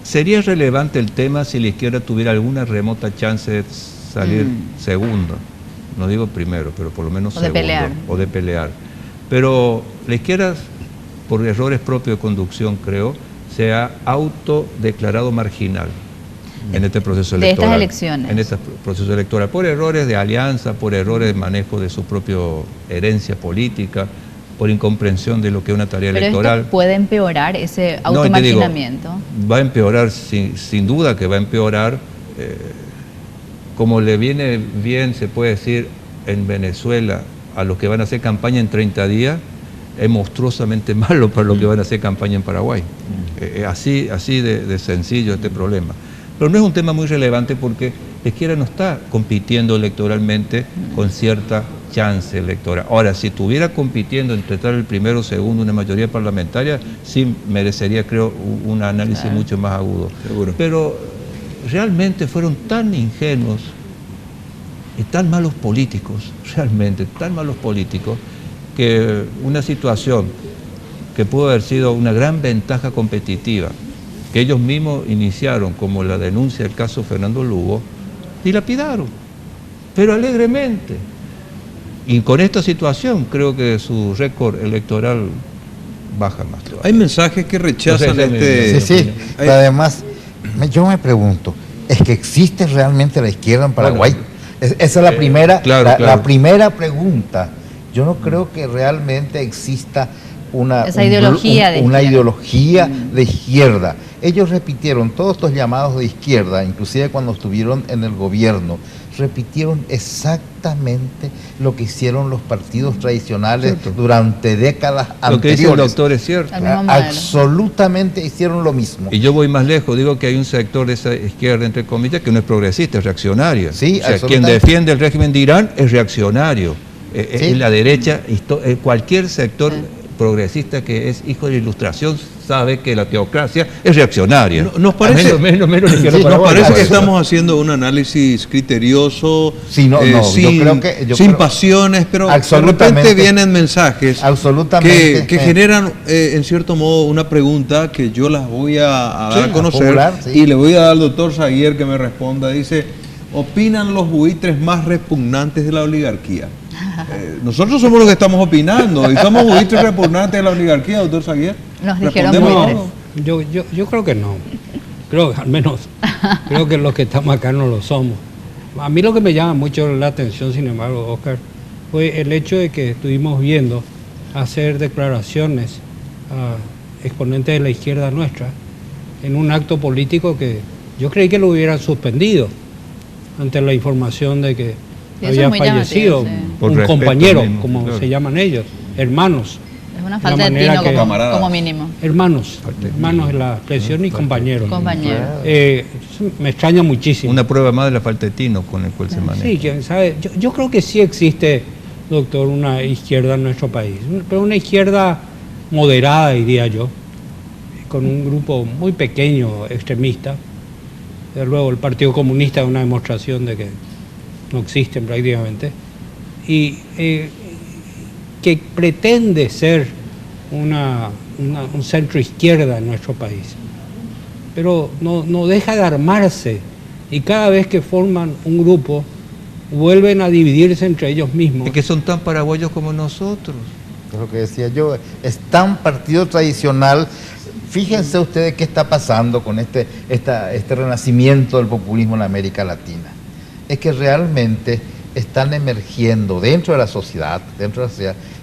Sería relevante el tema si la izquierda tuviera alguna remota chance de salir segundo. No digo primero, pero por lo menos segundo. O de pelear. Pero la izquierda, por errores propios de conducción, creo, se ha autodeclarado marginal en este proceso electoral. De estas elecciones. En este proceso electoral. Por errores de alianza, por errores de manejo de su propia herencia política, por incomprensión de lo que es una tarea electoral. ¿Esto puede empeorar ese automarginamiento? Va a empeorar, sin duda que va a empeorar. Como le viene bien, se puede decir, en Venezuela, a los que van a hacer campaña en 30 días, es monstruosamente malo para los que van a hacer campaña en Paraguay. Así de sencillo este problema. Pero no es un tema muy relevante porque la izquierda no está compitiendo electoralmente con cierta chance electoral. Ahora, si estuviera compitiendo entre estar el primero o segundo una mayoría parlamentaria, sí merecería, creo, un análisis mucho más agudo. Seguro. Pero realmente fueron tan ingenuos y tan malos políticos, realmente tan malos políticos, que una situación que pudo haber sido una gran ventaja competitiva, que ellos mismos iniciaron, como la denuncia del caso Fernando Lugo, dilapidaron, pero alegremente. Y con esta situación creo que su récord electoral baja más todavía. Hay mensajes que rechazan Sí, pero además, yo me pregunto, ¿es que existe realmente la izquierda en Paraguay? Bueno, esa es la primera, claro. La primera pregunta. Yo no creo que realmente exista una ideología de izquierda. Ellos repitieron todos estos llamados de izquierda, inclusive cuando estuvieron en el gobierno, repitieron exactamente lo que hicieron los partidos tradicionales durante décadas anteriores. Lo que dice el doctor es cierto. Absolutamente hicieron lo mismo. Y yo voy más lejos, digo que hay un sector de esa izquierda, entre comillas, que no es progresista, es reaccionaria. Sí, o sea, quien defiende el régimen de Irán es reaccionario. Es la derecha, cualquier sector progresista que es hijo de la Ilustración sabe que la teocracia es reaccionaria. Nos parece, nos parece que estamos haciendo un análisis criterioso, sin pasiones, pero de repente vienen mensajes que generan, en cierto modo, una pregunta que yo las voy a dar a conocer y le voy a dar al doctor Zaguier que me responda. Dice, ¿opinan los buitres más repugnantes de la oligarquía? Nosotros somos los que estamos opinando y somos buitres repugnantes de la oligarquía, doctor Zaguier. Nos dijeron buitres. Yo creo que no. Creo que los que estamos acá no lo somos. A mí lo que me llama mucho la atención, sin embargo, Oscar, fue el hecho de que estuvimos viendo hacer declaraciones a exponentes de la izquierda nuestra en un acto político que yo creí que lo hubieran suspendido ante la información de que había fallecido un compañero, como se llaman ellos, hermanos. Es una falta de tino como mínimo. Hermanos es la expresión y compañeros. Me extraña muchísimo. Una prueba más de la falta de tino con el cual se maneja. Sí, quién sabe. Yo creo que sí existe, doctor, una izquierda en nuestro país, pero una izquierda moderada, diría yo, con un grupo muy pequeño extremista. Desde luego el Partido Comunista es una demostración de que no existen prácticamente, y que pretende ser un centro izquierda en nuestro país, pero no deja de armarse, y cada vez que forman un grupo vuelven a dividirse entre ellos mismos. Es que son tan paraguayos como nosotros. Es lo que decía yo, es tan partido tradicional. Fíjense ustedes qué está pasando con este renacimiento del populismo en América Latina. Es que realmente están emergiendo dentro de la sociedad,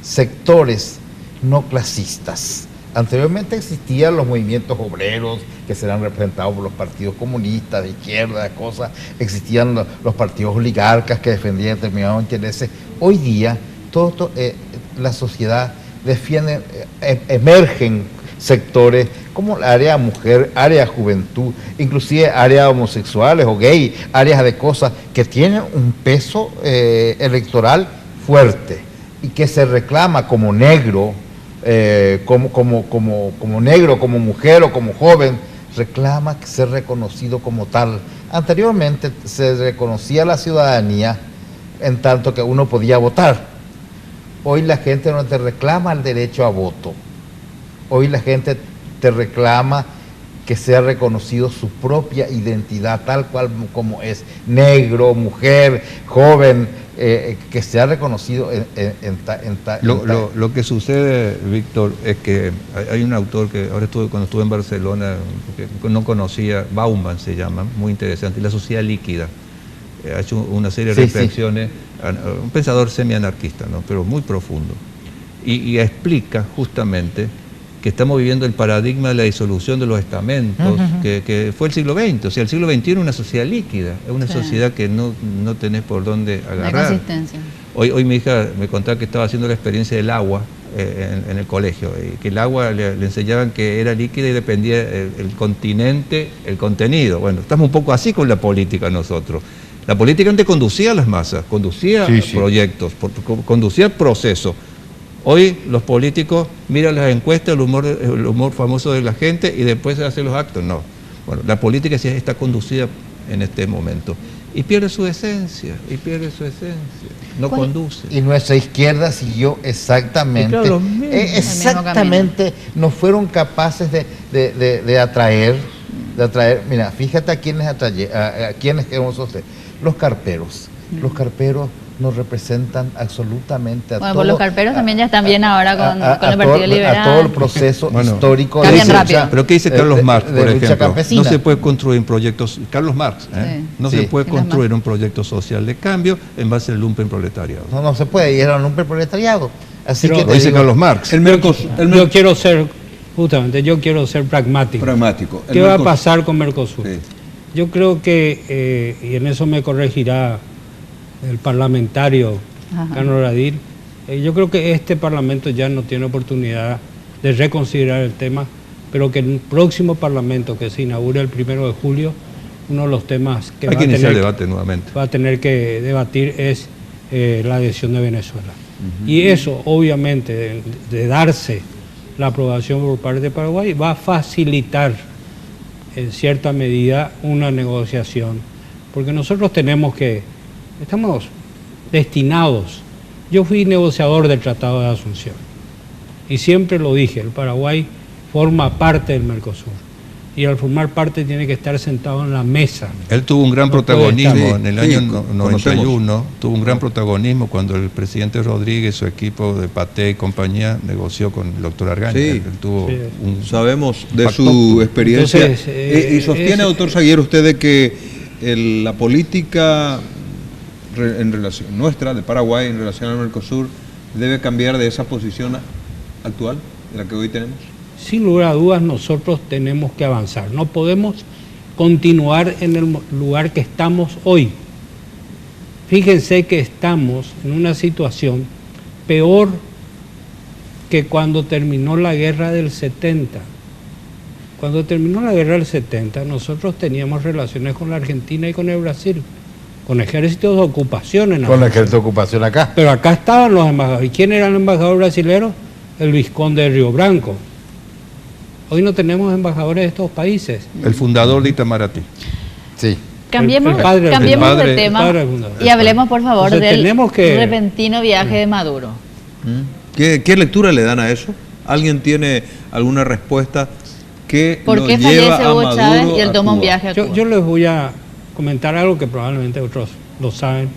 sectores no clasistas. Anteriormente existían los movimientos obreros que serán representados por los partidos comunistas, de izquierda, cosas. Existían los partidos oligarcas que defendían determinados intereses. Hoy día, la sociedad defiende, emergen sectores como el área mujer, área juventud, inclusive áreas homosexuales o gay, áreas de cosas que tienen un peso electoral fuerte y que se reclama como negro, como negro, como mujer o como joven, reclama ser reconocido como tal. Anteriormente se reconocía la ciudadanía en tanto que uno podía votar. Hoy la gente no te reclama el derecho a voto. Hoy la gente te reclama que sea reconocido su propia identidad tal cual como es, negro, mujer, joven, que sea reconocido Lo que sucede, Víctor, es que hay un autor que ahora cuando estuve en Barcelona, que no conocía, Bauman se llama, muy interesante, La sociedad líquida. Ha hecho una serie de reflexiones, un pensador semi-anarquista, ¿no? Pero muy profundo. Y explica justamente que estamos viviendo el paradigma de la disolución de los estamentos, que fue el siglo XX. O sea, el siglo XXI es una sociedad líquida, es una sociedad que no tenés por dónde agarrar. La consistencia. Hoy mi hija me contaba que estaba haciendo la experiencia del agua en el colegio, y que el agua le enseñaban que era líquida y dependía el continente, el contenido. Bueno, estamos un poco así con la política nosotros. La política antes conducía a las masas, conducía proyectos, conducía procesos. Hoy los políticos miran las encuestas, el humor famoso de la gente y después se hacen los actos. No. Bueno, la política sí está conducida en este momento. Y pierde su esencia, no conduce. Y nuestra izquierda siguió exactamente, no fueron capaces de atraer, mira, fíjate a quienes queremos hacer, los carperos. Los carperos nos representan absolutamente a bueno, todo. Pues los carperos también ya están bien ahora con el Partido Liberal. A todo el proceso histórico de lucha. Pero ¿qué dice Carlos Marx, por ejemplo? Campesina. No se puede construir proyectos, Carlos Marx, no se puede construir un proyecto social de cambio en base al lumpen proletariado. No se puede, y era un lumpen proletariado. Así pero, que lo dice Carlos Marx. Yo quiero ser, pragmático. ¿Qué va a pasar con Mercosur? Sí. Yo creo que, y en eso me corregirá el parlamentario Cano Radil, yo creo que este parlamento ya no tiene oportunidad de reconsiderar el tema, pero que en el próximo parlamento que se inaugure el 1 de julio, uno de los temas que va a tener que debatir es la adhesión de Venezuela. Y eso, obviamente, de darse la aprobación por parte de Paraguay, va a facilitar en cierta medida una negociación, porque nosotros estamos destinados. Yo fui negociador del Tratado de Asunción y siempre lo dije, el Paraguay forma parte del Mercosur y al formar parte tiene que estar sentado en la mesa. Él tuvo un gran protagonismo en el año 91, tuvo un gran protagonismo cuando el presidente Rodríguez, su equipo de Paté y compañía, negoció con el doctor Argaña. Sí, sabemos de su experiencia. Entonces, y sostiene, doctor Zaguier, usted de que la política en relación nuestra, de Paraguay, en relación al Mercosur, debe cambiar de esa posición actual, de la que hoy tenemos. Sin lugar a dudas, nosotros tenemos que avanzar. No podemos continuar en el lugar que estamos hoy. Fíjense que estamos en una situación peor que cuando terminó la guerra del 70. Cuando terminó la guerra del 70, nosotros teníamos relaciones con la Argentina y con el Brasil, con ejércitos de ocupación. Con el ejército de ocupación acá. Pero acá estaban los embajadores. ¿Y quién era el embajador brasilero? El vizconde de Río Branco. Hoy no tenemos embajadores de estos países. El fundador de Itamaraty. Sí. Cambiemos de tema y hablemos, por favor, del repentino viaje de Maduro. ¿Qué lectura le dan a eso? ¿Alguien tiene alguna respuesta? ¿Por qué fallece Hugo Chávez y él toma un viaje a Cuba? Yo les voy a comentar algo que probablemente otros lo saben.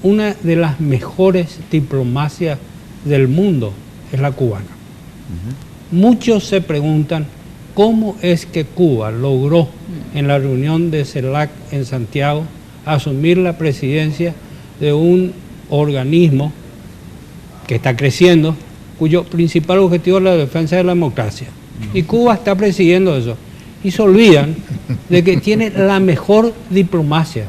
Una de las mejores diplomacias del mundo es la cubana. Muchos se preguntan cómo es que Cuba logró en la reunión de CELAC en Santiago asumir la presidencia de un organismo que está creciendo, cuyo principal objetivo es la defensa de la democracia. Y Cuba está presidiendo eso. Y se olvidan de que tiene la mejor diplomacia.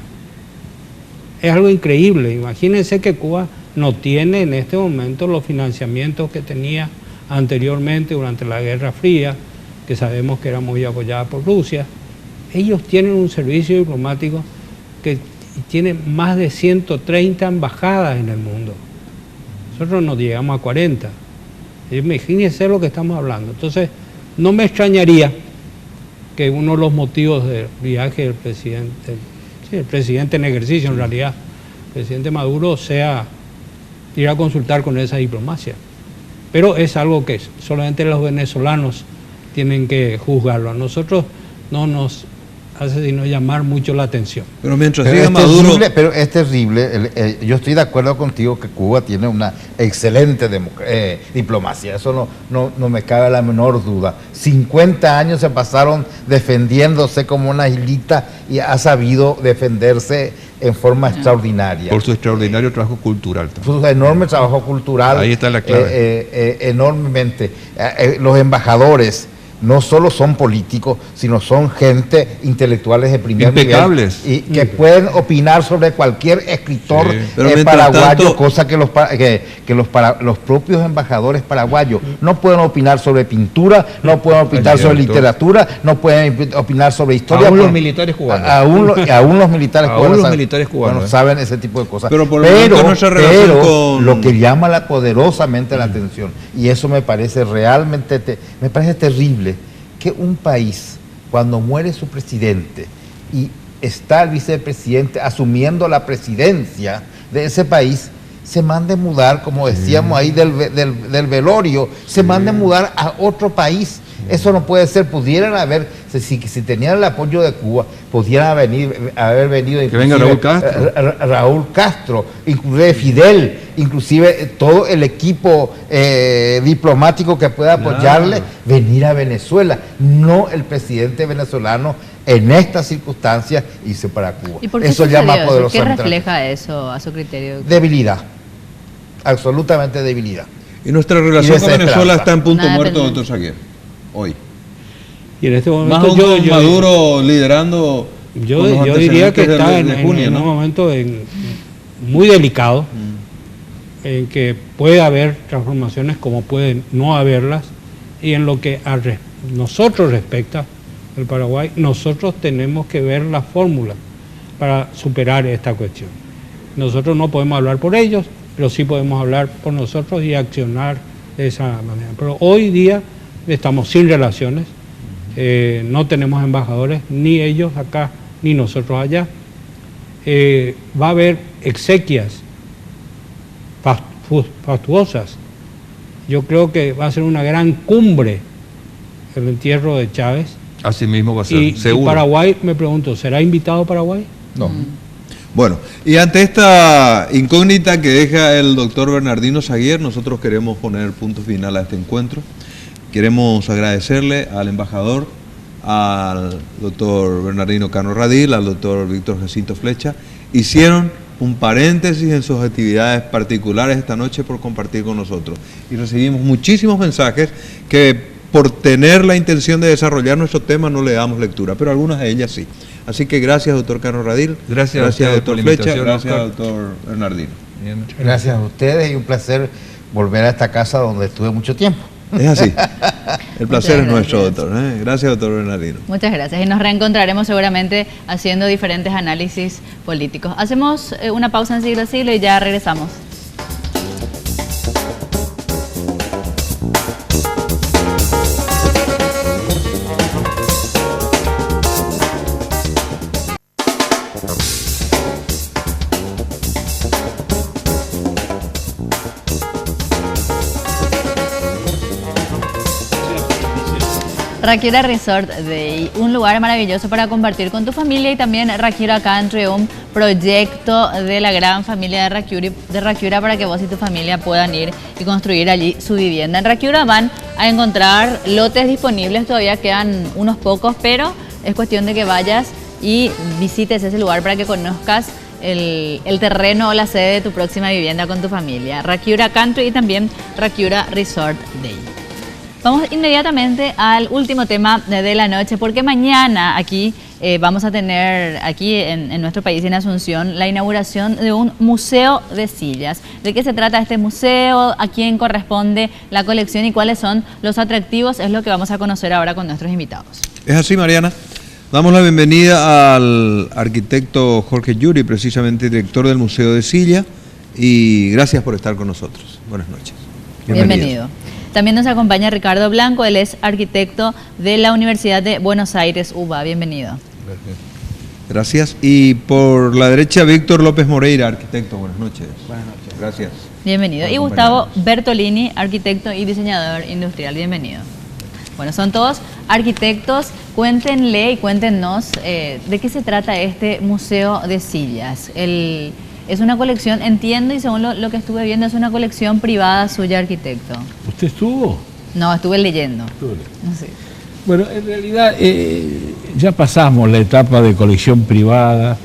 Es algo increíble. Imagínense que Cuba no tiene en este momento los financiamientos que tenía anteriormente durante la Guerra Fría, que sabemos que era muy apoyada por Rusia. Ellos tienen un servicio diplomático que tiene más de 130 embajadas en el mundo. Nosotros nos llegamos a 40. Imagínense lo que estamos hablando. Entonces, no me extrañaría que uno de los motivos del viaje del presidente, el presidente en ejercicio en realidad, el presidente Maduro, sea ir a consultar con esa diplomacia. Pero es algo que solamente los venezolanos tienen que juzgarlo. A nosotros no nos hace sino llamar mucho la atención. Pero mientras siga Maduro... Pero es terrible, yo estoy de acuerdo contigo que Cuba tiene una excelente diplomacia, eso no me cabe la menor duda. 50 años se pasaron defendiéndose como una islita y ha sabido defenderse en forma extraordinaria. Por su extraordinario trabajo cultural. Por su enorme trabajo cultural. Ahí está la clave. Enormemente. Los embajadores no solo son políticos, sino son gente intelectuales de primer nivel y que pueden opinar sobre cualquier escritor paraguayo, tanto, cosa que los propios embajadores paraguayos no pueden opinar sobre pintura, no pueden opinar sobre literatura, no pueden opinar sobre historia. Aún los militares cubanos. Aún los militares cubanos saben ese tipo de cosas. Pero lo que llama poderosamente la atención, y eso me parece realmente terrible, que un país, cuando muere su presidente y está el vicepresidente asumiendo la presidencia de ese país, se mande mudar, como decíamos ahí del velorio, se mande mudar a otro país. Eso no puede ser. Pudieran haber, si tenían el apoyo de Cuba, pudieran haber venido que venga Raúl Castro, inclusive Fidel, inclusive todo el equipo diplomático que pueda apoyarle, venir a Venezuela, no el presidente venezolano en estas circunstancias irse para Cuba. ¿Y por qué eso llama poderosamente? ¿Qué refleja eso a su criterio? Debilidad, absolutamente debilidad. Y nuestra relación con Venezuela está en punto muerto, doctor Saguier, hoy. Y en este momento más Maduro liderando. Yo diría que está en un momento muy delicado, en que puede haber transformaciones como puede no haberlas, y en lo que a nosotros respecta, el Paraguay, nosotros tenemos que ver la fórmula para superar esta cuestión. Nosotros no podemos hablar por ellos, pero sí podemos hablar por nosotros y accionar de esa manera. Pero hoy día estamos sin relaciones, no tenemos embajadores, ni ellos acá, ni nosotros allá. Va a haber exequias fastuosas. Yo creo que va a ser una gran cumbre el entierro de Chávez. Así mismo va a ser, seguro. Y Paraguay, me pregunto, ¿será invitado Paraguay? No. Bueno, y ante esta incógnita que deja el doctor Bernardino Saguier, nosotros queremos poner punto final a este encuentro. Queremos agradecerle al embajador, al doctor Bernardino Cano Radil, al doctor Víctor Jacinto Flecha. Hicieron un paréntesis en sus actividades particulares esta noche por compartir con nosotros. Y recibimos muchísimos mensajes que por tener la intención de desarrollar nuestro tema no le damos lectura, pero algunas de ellas sí. Así que gracias, doctor Cano Radil. Gracias doctor Flecha. Gracias, doctor Bernardino. Gracias a ustedes y un placer volver a esta casa donde estuve mucho tiempo. Es así. El placer es nuestro, doctor. Gracias, doctor Bernardino. Muchas gracias. Y nos reencontraremos seguramente haciendo diferentes análisis políticos. Hacemos una pausa en Siglo a Siglo y ya regresamos. Raquiura Resort Day, un lugar maravilloso para compartir con tu familia, y también Raquiura Country, un proyecto de la gran familia de Raquiura para que vos y tu familia puedan ir y construir allí su vivienda. En Raquiura van a encontrar lotes disponibles, todavía quedan unos pocos, pero es cuestión de que vayas y visites ese lugar para que conozcas el terreno o la sede de tu próxima vivienda con tu familia. Rakiura Country y también Rakiura Resort Day. Vamos inmediatamente al último tema de la noche, porque mañana aquí vamos a tener, aquí en nuestro país, en Asunción, la inauguración de un museo de sillas. ¿De qué se trata este museo? ¿A quién corresponde la colección y cuáles son los atractivos? Es lo que vamos a conocer ahora con nuestros invitados. Es así, Mariana. Damos la bienvenida al arquitecto Jorge Yuri, precisamente director del Museo de Silla, y gracias por estar con nosotros. Buenas noches. Bienvenido. También nos acompaña Ricardo Blanco, él es arquitecto de la Universidad de Buenos Aires, UBA. Bienvenido. Gracias. Y por la derecha, Víctor López Moreira, arquitecto. Buenas noches. Buenas noches. Gracias. Bienvenido. Y Gustavo Bertolini, arquitecto y diseñador industrial. Bienvenido. Bueno, son todos arquitectos. Cuéntenle y cuéntenos de qué se trata este Museo de Sillas. Es una colección, entiendo, y según lo que estuve viendo, es una colección privada suya, arquitecto. ¿Usted estuvo? No, estuve leyendo. Sí. Bueno, en realidad ya pasamos la etapa de colección privada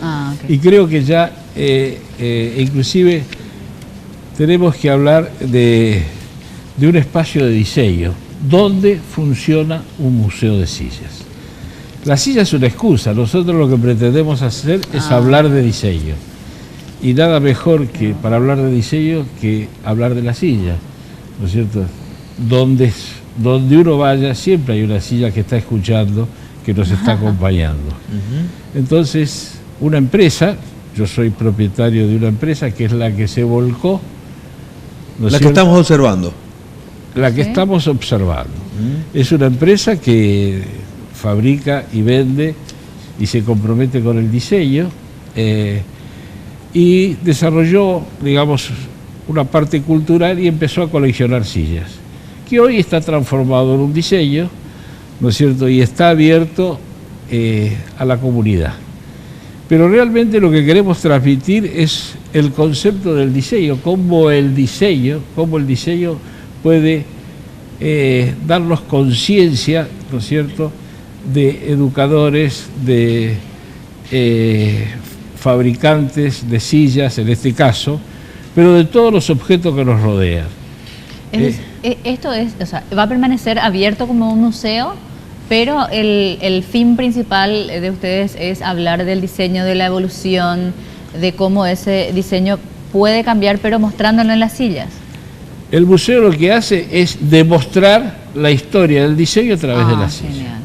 y creo que ya inclusive tenemos que hablar de un espacio de diseño donde funciona un museo de sillas. La silla es una excusa, nosotros lo que pretendemos hacer es hablar de diseño. Y nada mejor que para hablar de diseño que hablar de la silla, ¿no es cierto? Donde uno vaya siempre hay una silla que está escuchando, que nos está acompañando. Entonces, una empresa, yo soy propietario de una empresa que es la que se volcó. La que estamos observando. La que estamos observando. Es una empresa que fabrica y vende y se compromete con el diseño. Y desarrolló, digamos, una parte cultural y empezó a coleccionar sillas, que hoy está transformado en un diseño, ¿no es cierto?, y está abierto a la comunidad. Pero realmente lo que queremos transmitir es el concepto del diseño, cómo el diseño puede darnos conciencia, ¿no es cierto?, de educadores, de fabricantes de sillas, en este caso, pero de todos los objetos que nos rodean. Esto es, o sea, va a permanecer abierto como un museo, pero el fin principal de ustedes es hablar del diseño, de la evolución, de cómo ese diseño puede cambiar, pero mostrándolo en las sillas. El museo lo que hace es demostrar la historia del diseño a través de las sillas. Genial.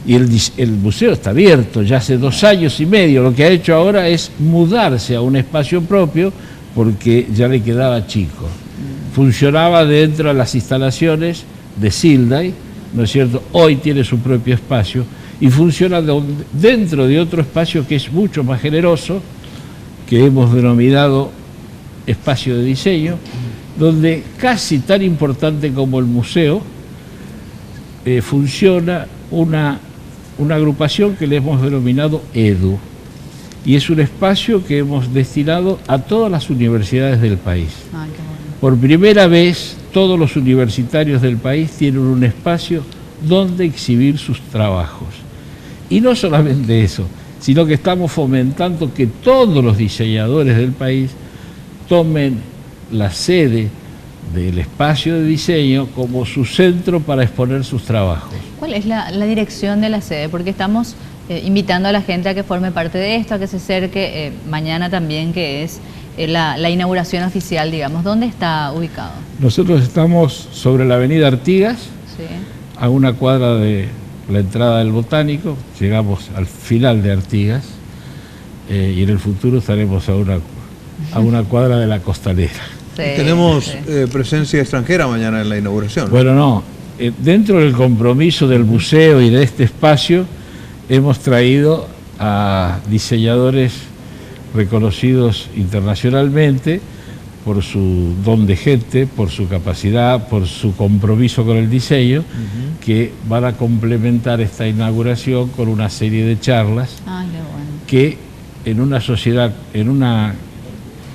Y el museo está abierto ya hace 2 años y medio. Lo que ha hecho ahora es mudarse a un espacio propio porque ya le quedaba chico. Funcionaba dentro de las instalaciones de Silday, ¿no es cierto? Hoy tiene su propio espacio y funciona dentro de otro espacio que es mucho más generoso, que hemos denominado espacio de diseño, donde casi tan importante como el museo funciona una agrupación que le hemos denominado EDU, y es un espacio que hemos destinado a todas las universidades del país. Qué bueno. Por primera vez, todos los universitarios del país tienen un espacio donde exhibir sus trabajos. Y no solamente eso, sino que estamos fomentando que todos los diseñadores del país tomen la sede del espacio de diseño como su centro para exponer sus trabajos. ¿Cuál es la dirección de la sede? Porque estamos invitando a la gente a que forme parte de esto, a que se acerque mañana también, que es la inauguración oficial, digamos. ¿Dónde está ubicado? Nosotros estamos sobre la avenida Artigas, a una cuadra de la entrada del Botánico, llegamos al final de Artigas, y en el futuro estaremos a una cuadra de la Costanera. Tenemos presencia extranjera mañana en la inauguración, ¿no? Bueno, no. Dentro del compromiso del museo y de este espacio, hemos traído a diseñadores reconocidos internacionalmente por su don de gente, por su capacidad, por su compromiso con el diseño, que van a complementar esta inauguración con una serie de charlas que en una sociedad, en una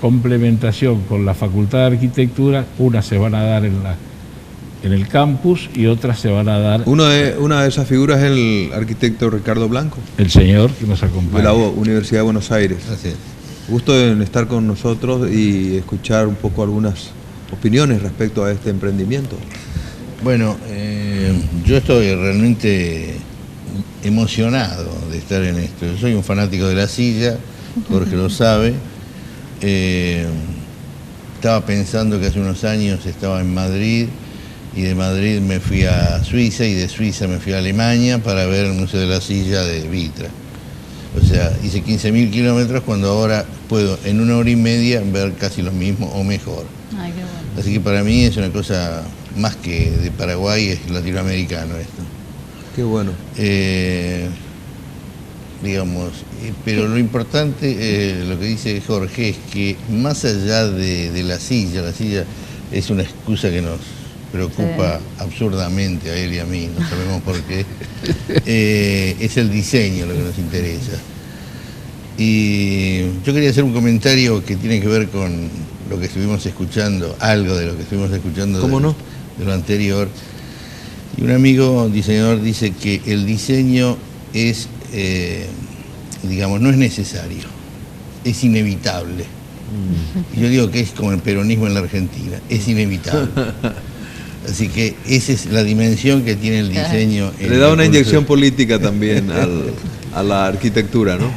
complementación con la Facultad de Arquitectura, unas se van a dar en el campus y otras se van a dar... Una de esas figuras es el arquitecto Ricardo Blanco. El señor que nos acompaña. De la Universidad de Buenos Aires. Así es. Gusto en estar con nosotros y escuchar un poco algunas opiniones respecto a este emprendimiento. Bueno, yo estoy realmente emocionado de estar en esto. Yo soy un fanático de la silla, Jorge lo sabe. Estaba pensando que hace unos años estaba en Madrid y de Madrid me fui a Suiza y de Suiza me fui a Alemania para ver el Museo de la Silla de Vitra. O sea, hice 15.000 kilómetros cuando ahora puedo en 1 hora y media ver casi lo mismo o mejor. Ay, qué bueno. Así que para mí es una cosa más que de Paraguay, es latinoamericano esto. Qué bueno. Digamos, pero lo importante, lo que dice Jorge, es que más allá de la silla es una excusa que nos preocupa absurdamente a él y a mí, no sabemos por qué, es el diseño lo que nos interesa. Y yo quería hacer un comentario que tiene que ver con lo que estuvimos escuchando, algo de lo que estuvimos escuchando de lo anterior. Y un amigo diseñador dice que el diseño es, digamos, no es necesario, es inevitable. Y yo digo que es como el peronismo en la Argentina, es inevitable. Así que esa es la dimensión que tiene el diseño. Le da una inyección política también a la arquitectura, ¿no?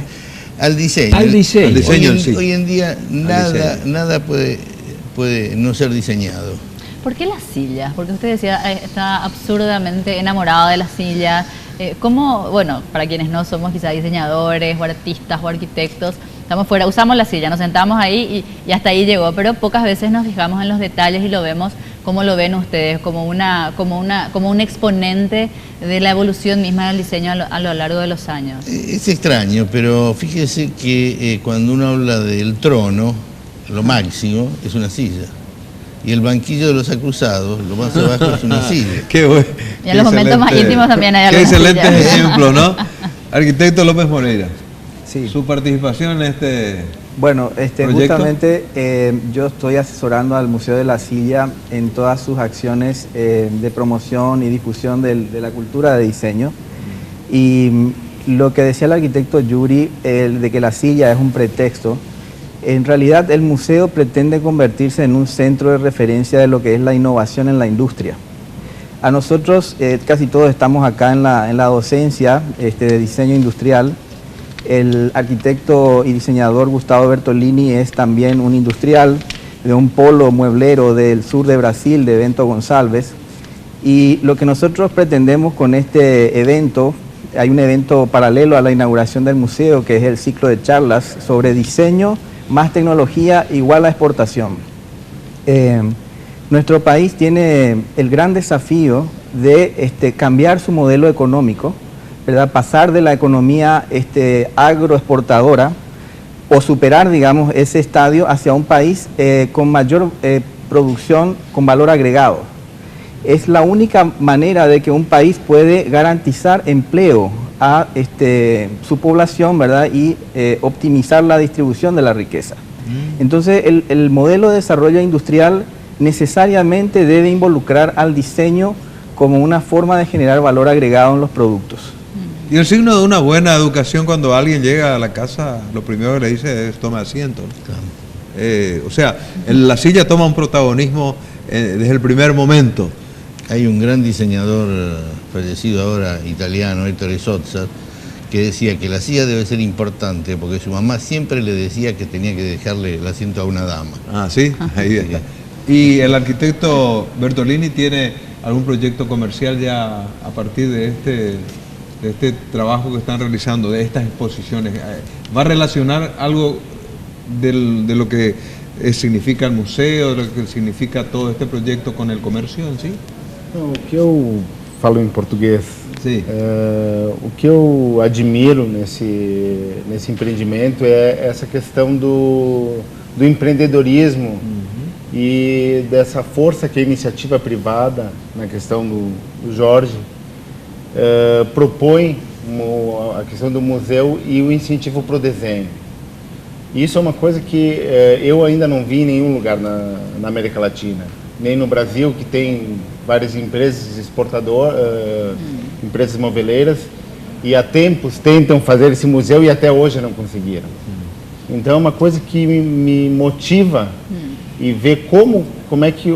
Al diseño. Al diseño. Hoy en día nada puede no ser diseñado. ¿Por qué las sillas? Porque usted decía, está absurdamente enamorado de las sillas. ¿Cómo, bueno, para quienes no somos quizá diseñadores o artistas o arquitectos, estamos fuera, usamos la silla, nos sentamos ahí y hasta ahí llegó, pero pocas veces nos fijamos en los detalles y lo vemos como lo ven ustedes, como un exponente de la evolución misma del diseño a lo largo de los años. Es extraño, pero fíjese que cuando uno habla del trono, lo máximo es una silla. Y el banquillo de los acusados, lo más abajo es una silla. Qué bueno. Y en los momentos más íntimos también hay algunas sillas. Qué excelente sillas. ejemplo, ¿no? Arquitecto López Moreira. Sí. Su participación en este Bueno, proyecto. justamente yo estoy asesorando al Museo de la Silla en todas sus acciones de promoción y difusión de la cultura de diseño. Y lo que decía el arquitecto Yuri, de que la silla es un pretexto, en realidad el museo pretende convertirse en un centro de referencia de lo que es la innovación en la industria. A nosotros, casi todos estamos acá en la docencia de diseño industrial. El arquitecto y diseñador Gustavo Bertolini es también un industrial de un polo mueblero del sur de Brasil, de Bento Gonçalves. Y lo que nosotros pretendemos con este evento, hay un evento paralelo a la inauguración del museo, que es el ciclo de charlas sobre diseño más tecnología igual a exportación. Nuestro país tiene el gran desafío de cambiar su modelo económico, ¿verdad? Pasar de la economía agroexportadora o superar, digamos, ese estadio hacia un país con mayor producción con valor agregado. Es la única manera de que un país puede garantizar empleo a su población, ¿verdad? Y optimizar la distribución de la riqueza. Entonces, el modelo de desarrollo industrial necesariamente debe involucrar al diseño como una forma de generar valor agregado en los productos. Y el signo de una buena educación, cuando alguien llega a la casa, lo primero que le dice es tome asiento. Claro. O sea, la silla toma un protagonismo desde el primer momento. Hay un gran diseñador fallecido ahora, italiano, Ettore Sozza, que decía que la silla debe ser importante porque su mamá siempre le decía que tenía que dejarle el asiento a una dama. Ah, sí, ahí está. ¿Y el arquitecto Bertolini tiene algún proyecto comercial ya a partir de este trabajo que están realizando, de estas exposiciones? ¿Va a relacionar algo de lo que significa el museo, de lo que significa todo este proyecto con el comercio en sí? O que eu falo em português, o que eu admiro nesse empreendimento é essa questão do empreendedorismo e dessa força que a iniciativa privada, na questão do Jorge, propõe a questão do museu e o incentivo para o desenho. Isso é uma coisa que eu ainda não vi em nenhum lugar na América Latina, nem no Brasil, que tem várias empresas exportadoras, empresas moveleiras, e há tempos tentam fazer esse museu e até hoje não conseguiram. Então é uma coisa que me motiva e ver como é que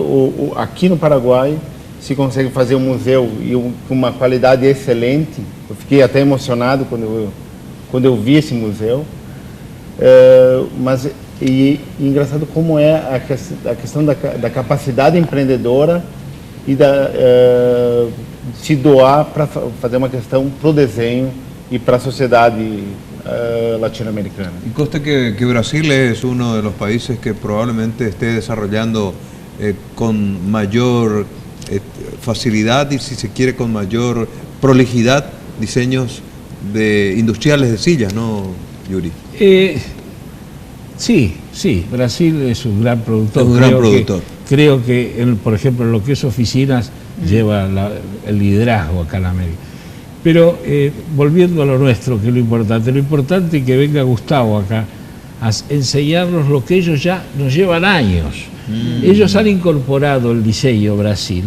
aqui no Paraguai se consegue fazer um museu e com uma qualidade excelente. Eu fiquei até emocionado quando eu vi esse museu. Mas engraçado como é a questão da capacidade empreendedora e se doar para fazer uma questão para o desenho y para la sociedad latinoamericana. Y consta que Brasil es uno de los países que probablemente esté desarrollando con mayor facilidad y, si se quiere, con mayor prolijidad diseños industriales de sillas, ¿no, Yuri? Sí, Brasil es un gran productor. Es un gran productor. Creo que, por ejemplo, en lo que es oficinas, lleva el liderazgo acá en América. Pero volviendo a lo nuestro, que es lo importante es que venga Gustavo acá a enseñarnos lo que ellos ya nos llevan años. Ellos han incorporado el diseño Brasil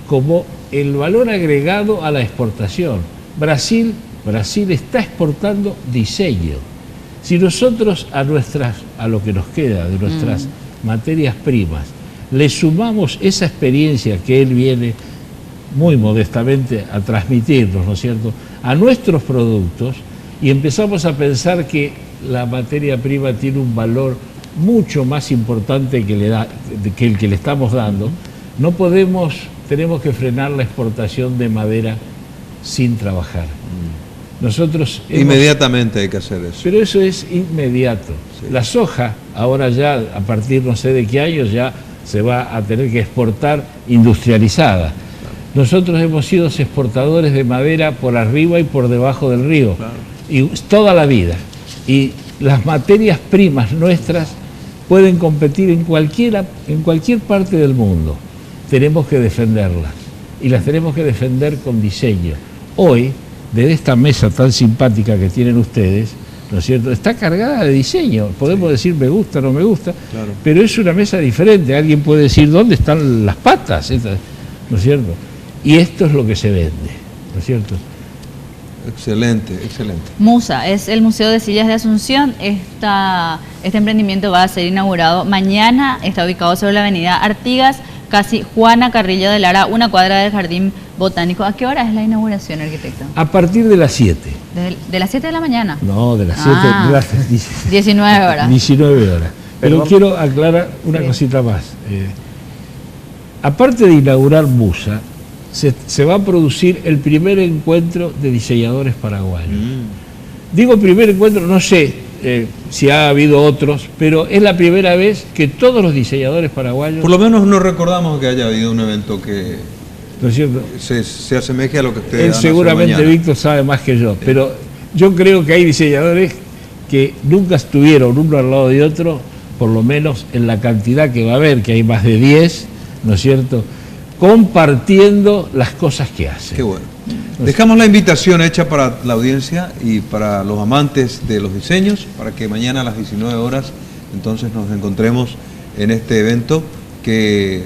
como el valor agregado a la exportación. Brasil está exportando diseño. Si nosotros a lo que nos queda de nuestras materias primas le sumamos esa experiencia que él viene muy modestamente a transmitirnos, ¿no es cierto?, a nuestros productos, y empezamos a pensar que la materia prima tiene un valor mucho más importante que el que le estamos dando, tenemos que frenar la exportación de madera sin trabajar. Nosotros inmediatamente hay que hacer eso. Pero eso es inmediato. Sí. La soja, ahora ya, a partir no sé de qué años, ya se va a tener que exportar industrializada. Nosotros hemos sido exportadores de madera por arriba y por debajo del río, y toda la vida. Y las materias primas nuestras pueden competir en cualquier parte del mundo. Tenemos que defenderlas, y las tenemos que defender con diseño. Hoy, de esta mesa tan simpática que tienen ustedes, ¿no es cierto?, está cargada de diseño. Podemos decir me gusta, no me gusta, pero es una mesa diferente. Alguien puede decir dónde están las patas, ¿no es cierto? Y esto es lo que se vende, ¿no es cierto? Excelente, excelente. Musa es el Museo de Sillas de Asunción. Este emprendimiento va a ser inaugurado mañana. Está ubicado sobre la avenida Artigas, casi Juana Carrillo de Lara, una cuadra del Jardín Botánico. ¿A qué hora es la inauguración, arquitecto? A partir de las 7. ¿De las 7 de la mañana? No, de las 7. Ah, 19 horas. 19 horas. Pero quiero aclarar una cosita más. Aparte de inaugurar Musa, se va a producir el primer encuentro de diseñadores paraguayos. Digo primer encuentro, no sé si ha habido otros, pero es la primera vez que todos los diseñadores paraguayos... Por lo menos no recordamos que haya habido un evento que ¿no es cierto? Se asemeje a lo que ustedes seguramente Víctor sabe más que yo, pero yo creo que hay diseñadores que nunca estuvieron uno al lado de otro, por lo menos en la cantidad que va a haber, que hay más de 10, ¿no es cierto?, compartiendo las cosas que hacen. Qué bueno. Dejamos la invitación hecha para la audiencia y para los amantes de los diseños, para que mañana a las 19 horas entonces nos encontremos en este evento que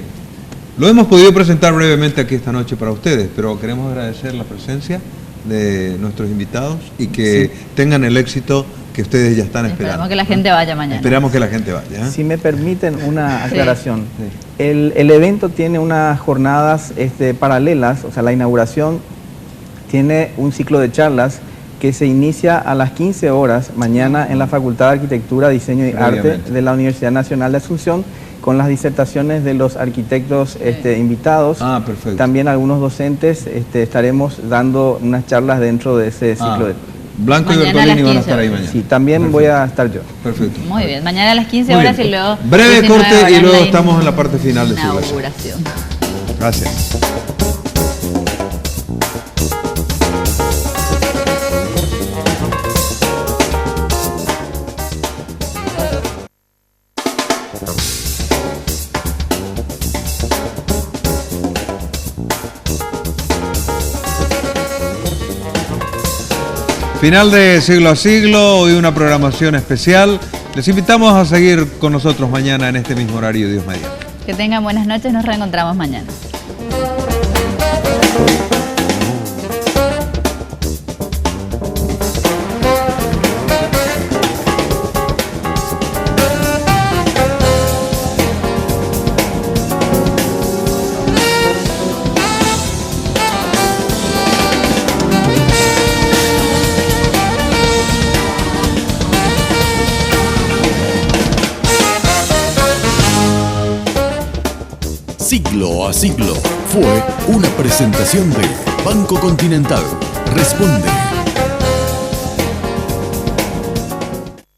lo hemos podido presentar brevemente aquí esta noche para ustedes, pero queremos agradecer la presencia de nuestros invitados y que tengan el éxito que ustedes ya están esperando. Esperamos que la gente vaya mañana. Esperamos que la gente vaya. Si me permiten una aclaración. Sí. El evento tiene unas jornadas paralelas, o sea, la inauguración tiene un ciclo de charlas que se inicia a las 15 horas mañana en la Facultad de Arquitectura, Diseño y Arte de la Universidad Nacional de Asunción, con las disertaciones de los arquitectos invitados. Perfecto. También algunos docentes estaremos dando unas charlas dentro de ese ciclo de... Blanco y Bertolini van a estar ahí mañana. Sí, también voy a estar yo. Perfecto. Muy bien, mañana a las 15 horas y luego... Breve corte y luego estamos en la parte final de su inauguración. Gracias. Final de Siglo a Siglo, hoy una programación especial. Les invitamos a seguir con nosotros mañana en este mismo horario, Dios mediante. Que tengan buenas noches, nos reencontramos mañana. Siglo a Siglo fue una presentación de Banco Continental. Responde.